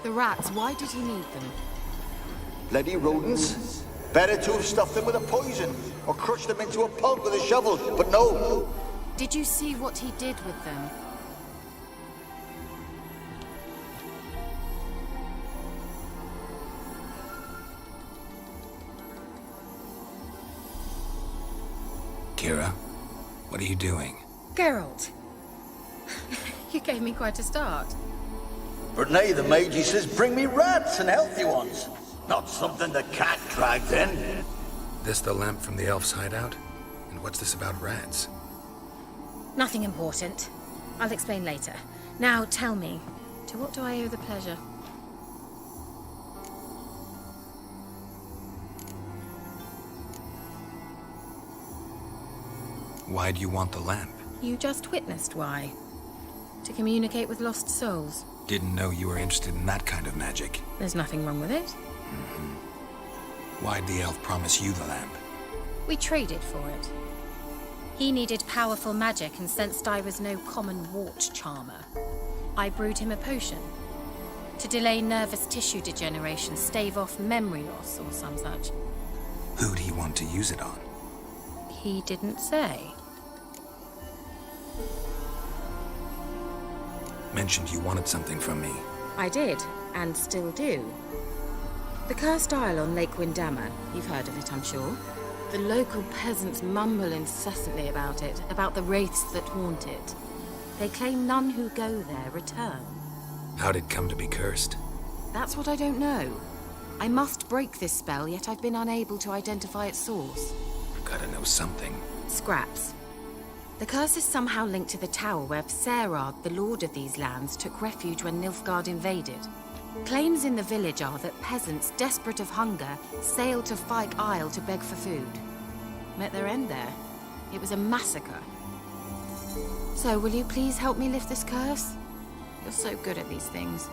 The rats, why did he need them? Bloody rodents. Better to have stuffed them with a poison, or crushed them into a pulp with a shovel, but no. Did you see what he did with them? Kira, what are you doing? Geralt. You gave me quite a start. But nay, the mage says, bring me rats and healthy ones. Not something the cat dragged in. This the lamp from the elf's hideout? And what's this about rats? Nothing important. I'll explain later. Now tell me, to what do I owe the pleasure? Why do you want the lamp? You just witnessed why. To communicate with lost souls. Didn't know you were interested in that kind of magic. There's nothing wrong with it. Why'd the elf promise you the lamp? We traded for it. He needed powerful magic and sensed I was no common wart charmer. I brewed him a potion. To delay nervous tissue degeneration, stave off memory loss or some such. Who'd he want to use it on? He didn't say. Mentioned you wanted something from me. I did, and still do. The Cursed Isle on Lake Windammer. You've heard of it, I'm sure. The local peasants mumble incessantly about it, about the wraiths that haunt it. They claim none who go there return. How'd it come to be cursed? That's what I don't know. I must break this spell, yet I've been unable to identify its source. Gotta know something. Scraps. The curse is somehow linked to the tower where Serard, the lord of these lands, took refuge when Nilfgaard invaded. Claims in the village are that peasants, desperate of hunger, sailed to Fyke Isle to beg for food. Met their end there. It was a massacre. So, will you please help me lift this curse? You're so good at these things.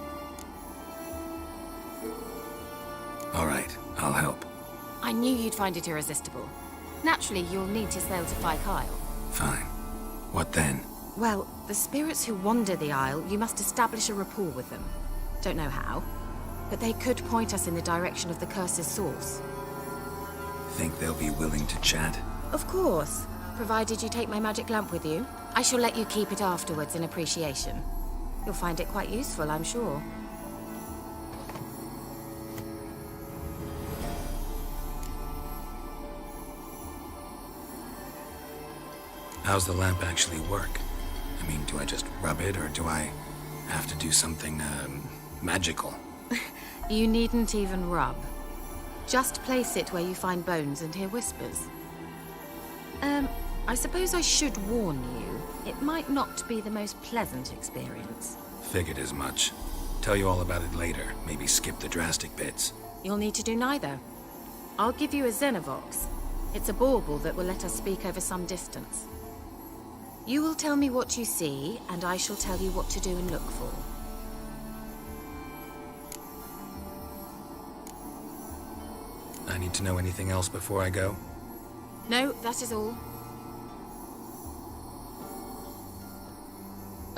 All right, I'll help. I knew you'd find it irresistible. Naturally, you'll need to sail to Fyke Isle. Fine. What then? Well, the spirits who wander the Isle, you must establish a rapport with them. Don't know how, but they could point us in the direction of the curse's source. Think they'll be willing to chat? Of course, provided you take my magic lamp with you. I shall let you keep it afterwards in appreciation. You'll find it quite useful, I'm sure. How's the lamp actually work? I mean, do I just rub it, or do I have to do something, magical. You needn't even rub. Just place it where you find bones and hear whispers. I suppose I should warn you, it might not be the most pleasant experience. Figured as much. Tell you all about it later. Maybe skip the drastic bits. You'll need to do neither. I'll give you a Xenovox. It's a bauble that will let us speak over some distance. You will tell me what you see, and I shall tell you what to do and look for. I need to know anything else before I go? No, that is all.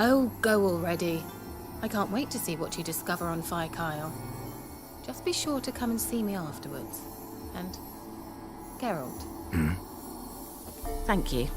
Oh, go already. I can't wait to see what you discover on Fire Kyle. Just be sure to come and see me afterwards. And Geralt. Thank you.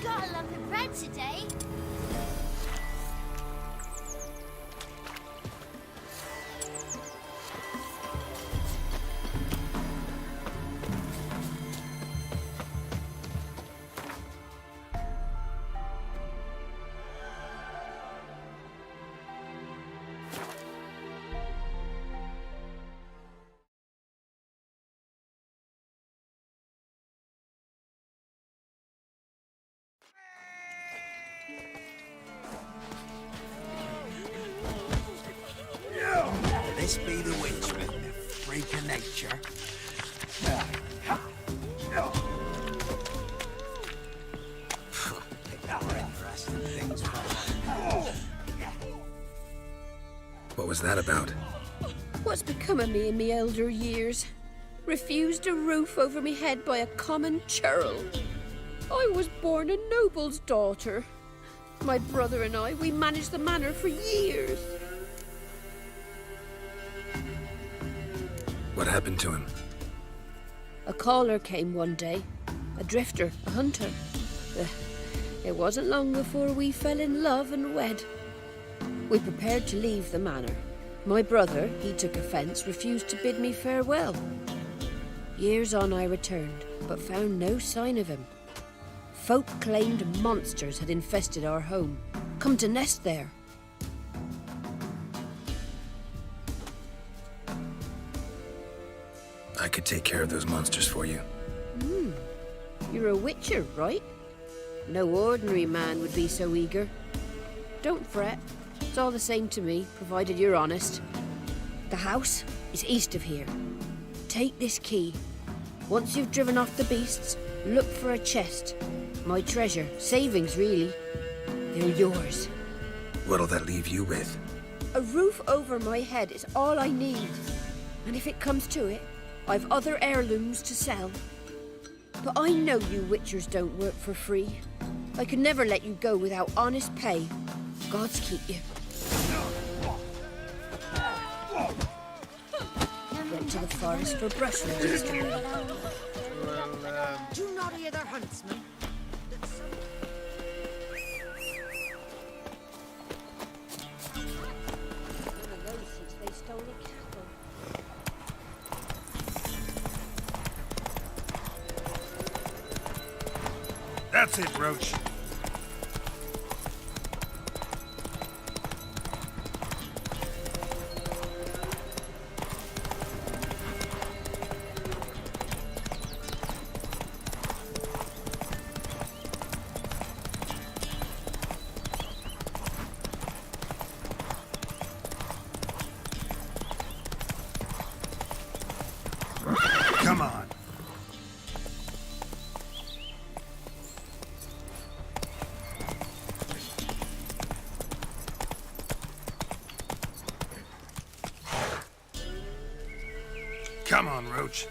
Gotta love the bread today. This be the witchman, the freak of nature. What was that about? What's become of me in me elder years? Refused a roof over me head by a common churl. I was born a noble's daughter. My brother and I, we managed the manor for years. What happened to him? A caller came one day. A drifter, a hunter. It wasn't long before we fell in love and wed. We prepared to leave the manor. My brother, he took offence, refused to bid me farewell. Years on I returned, but found no sign of him. Folk claimed monsters had infested our home, come to nest there. I could take care of those monsters for you. You're a witcher, right? No ordinary man would be so eager. Don't fret. It's all the same to me, provided you're honest. The house is east of here. Take this key. Once you've driven off the beasts, look for a chest. My treasure. Savings, really. They're yours. What'll that leave you with? A roof over my head is all I need. And if it comes to it, I've other heirlooms to sell. But I know you witchers don't work for free. I could never let you go without honest pay. Gods keep you. into the forest for brushwood yesterday. Do you not hear their huntsman? One of those since they stole the cattle. That's it, Roach. Come on. Come on, Roach.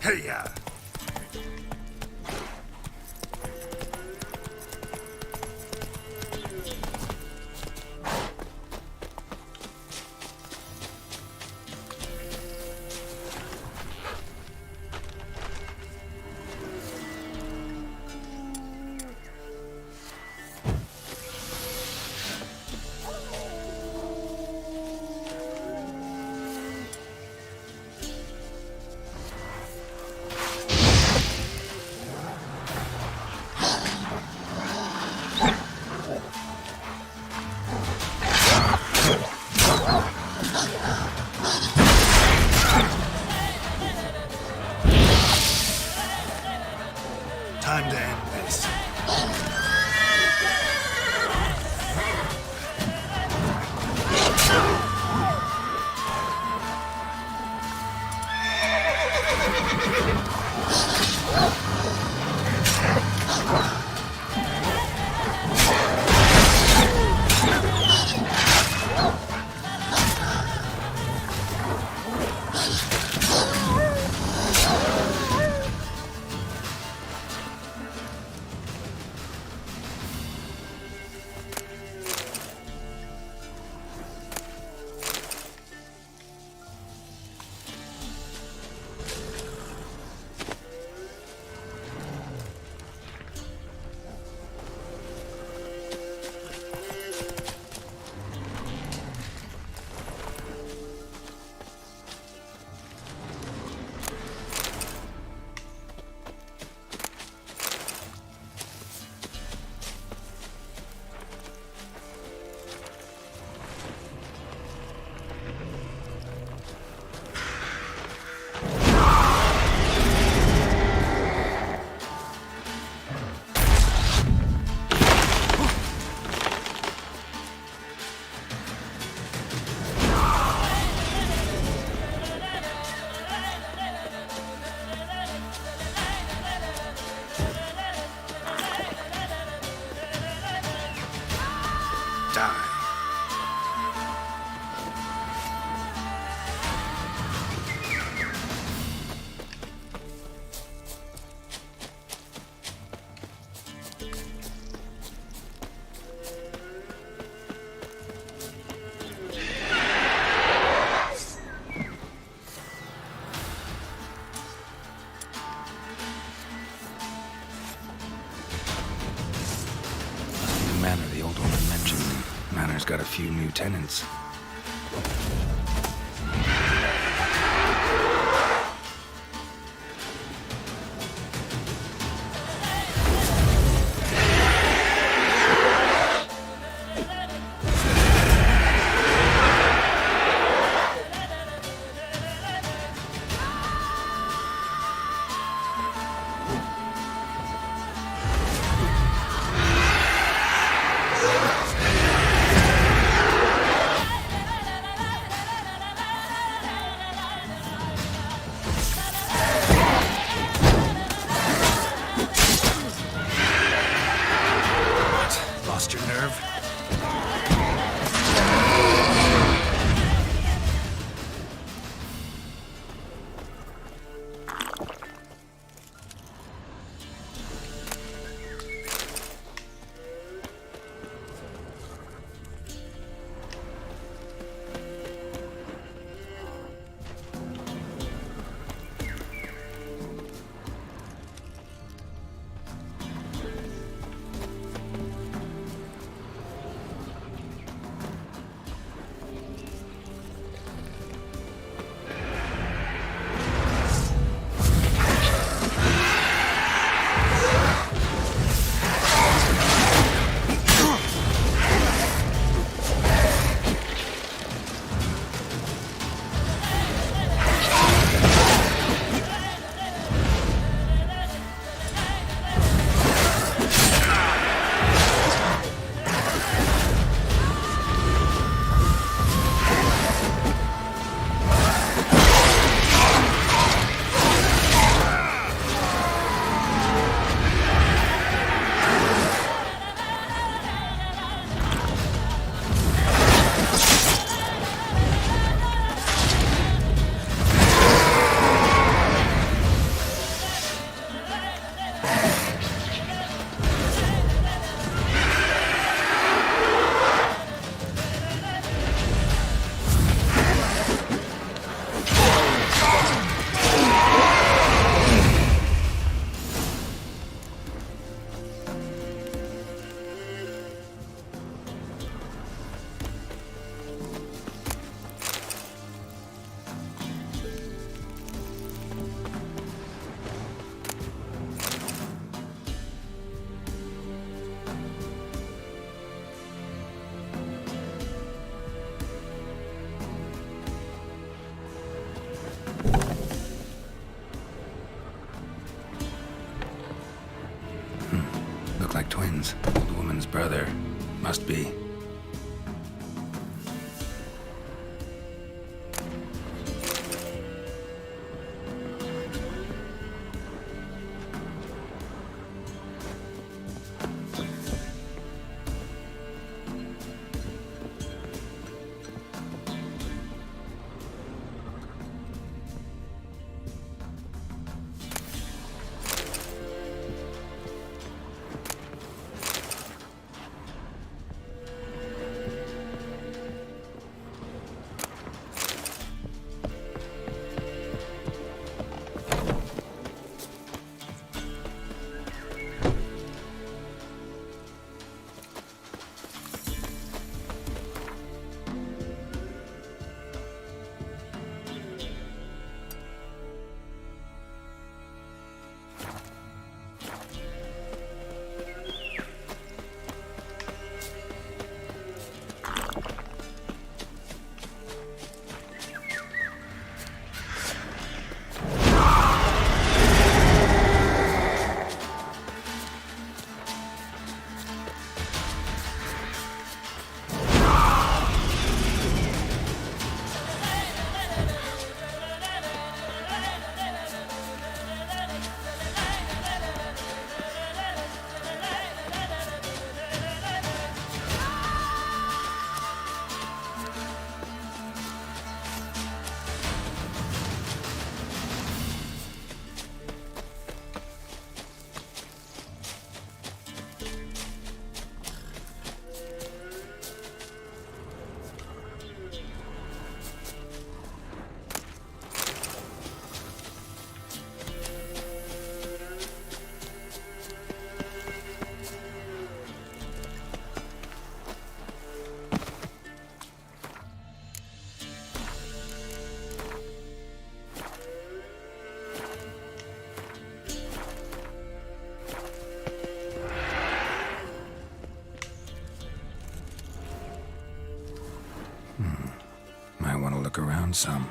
Hey-ya! Time to end this. Manor the old woman mentioned. Manor's got a few new tenants. Look like twins. The woman's brother. Must be. Might want to look around some.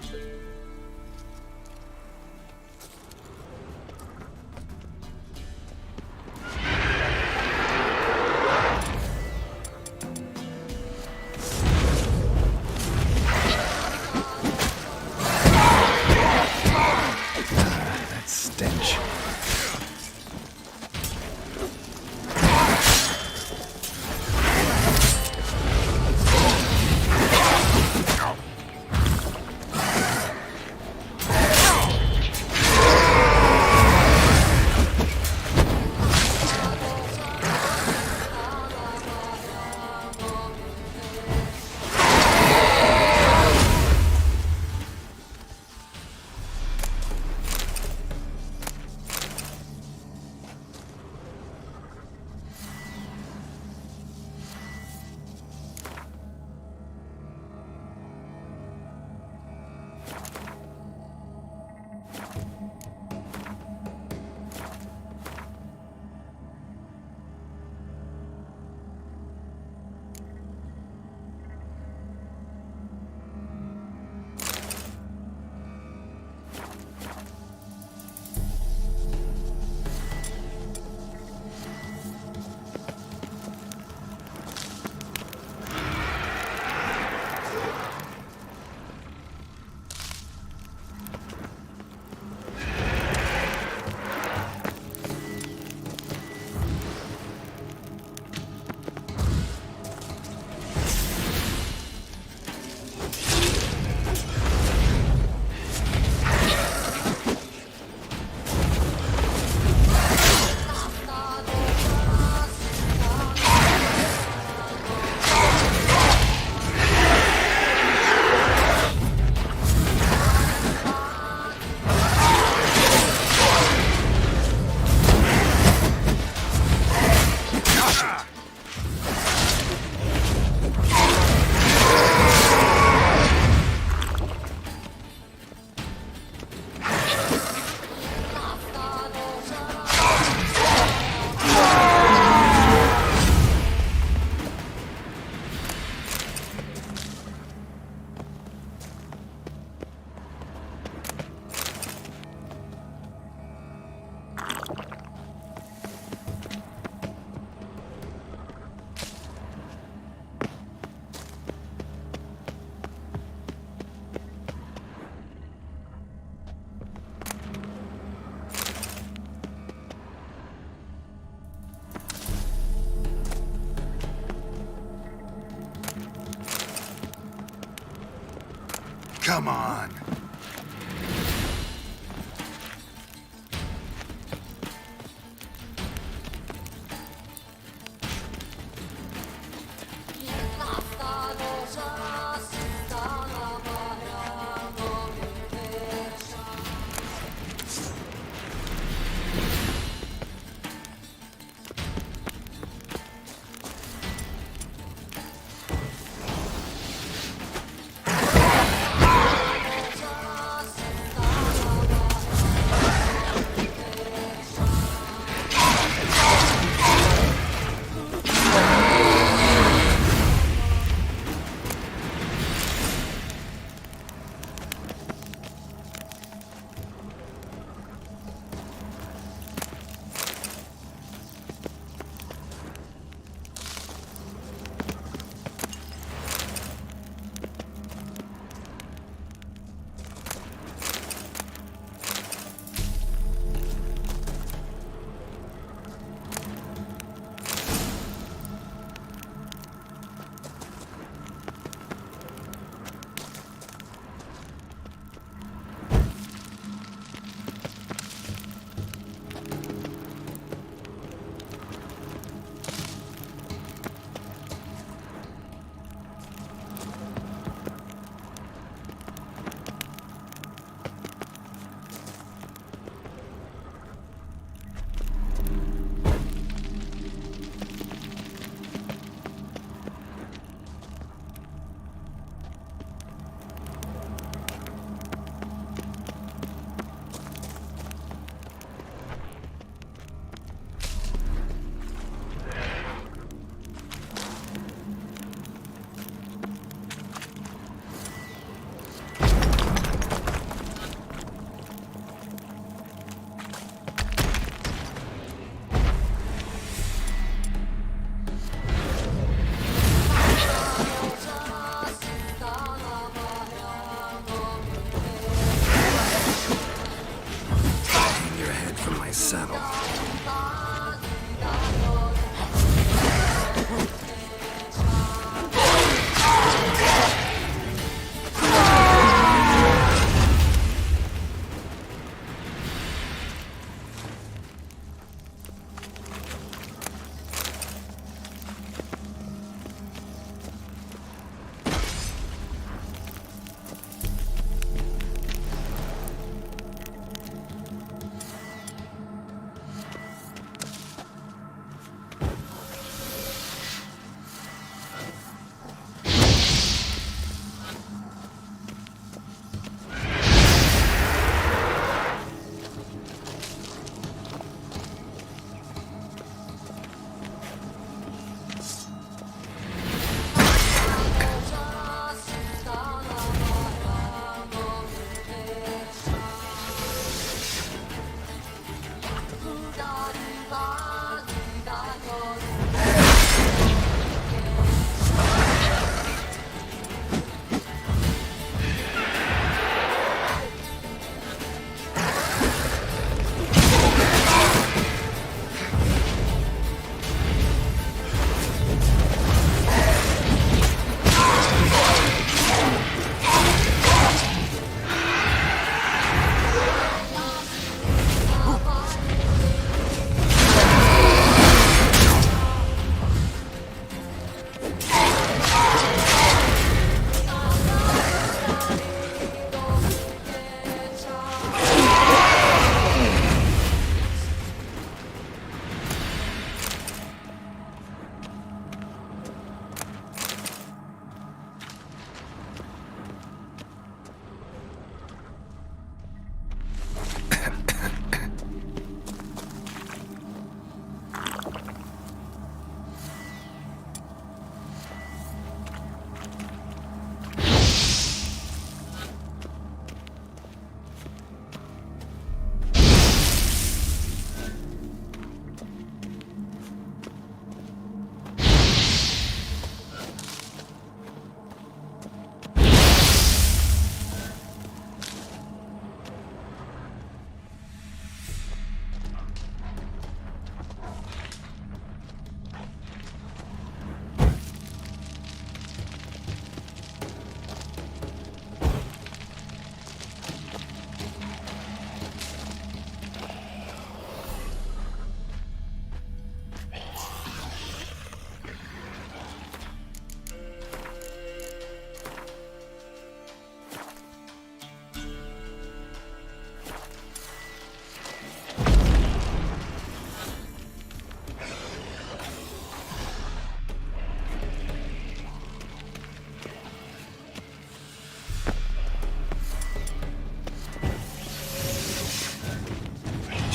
That stench. Come on.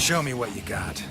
Show me what you got.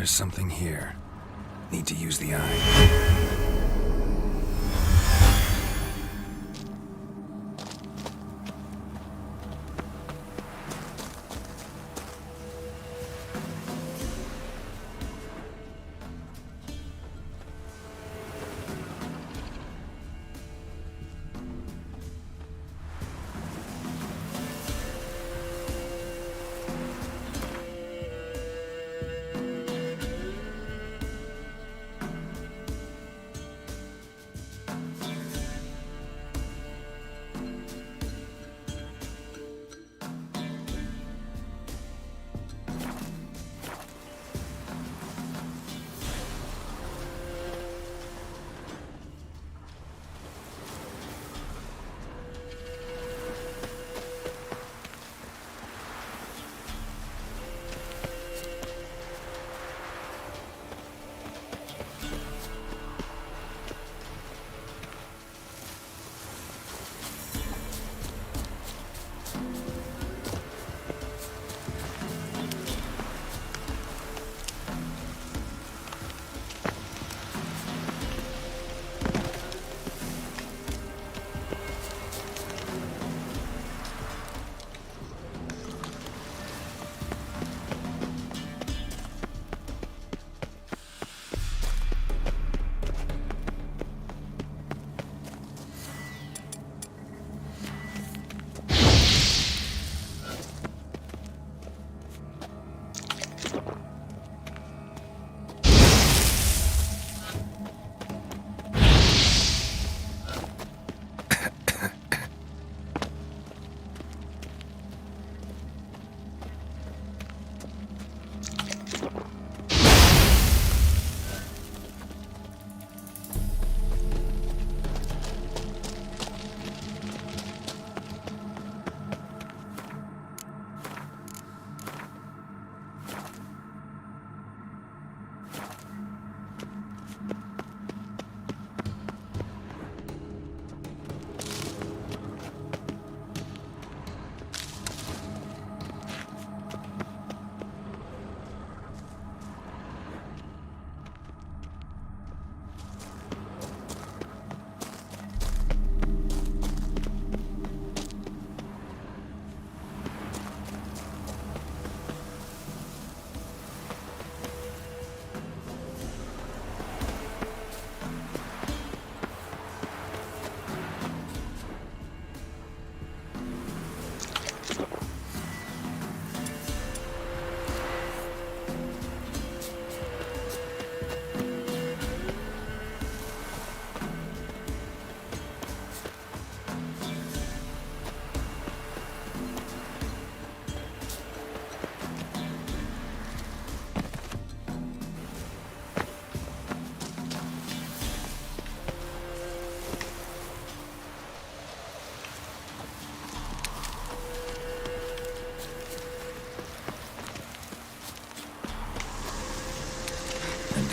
There's something here. Need to use the eye.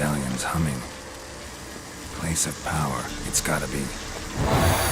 medallion's humming. Place of power, it's gotta be.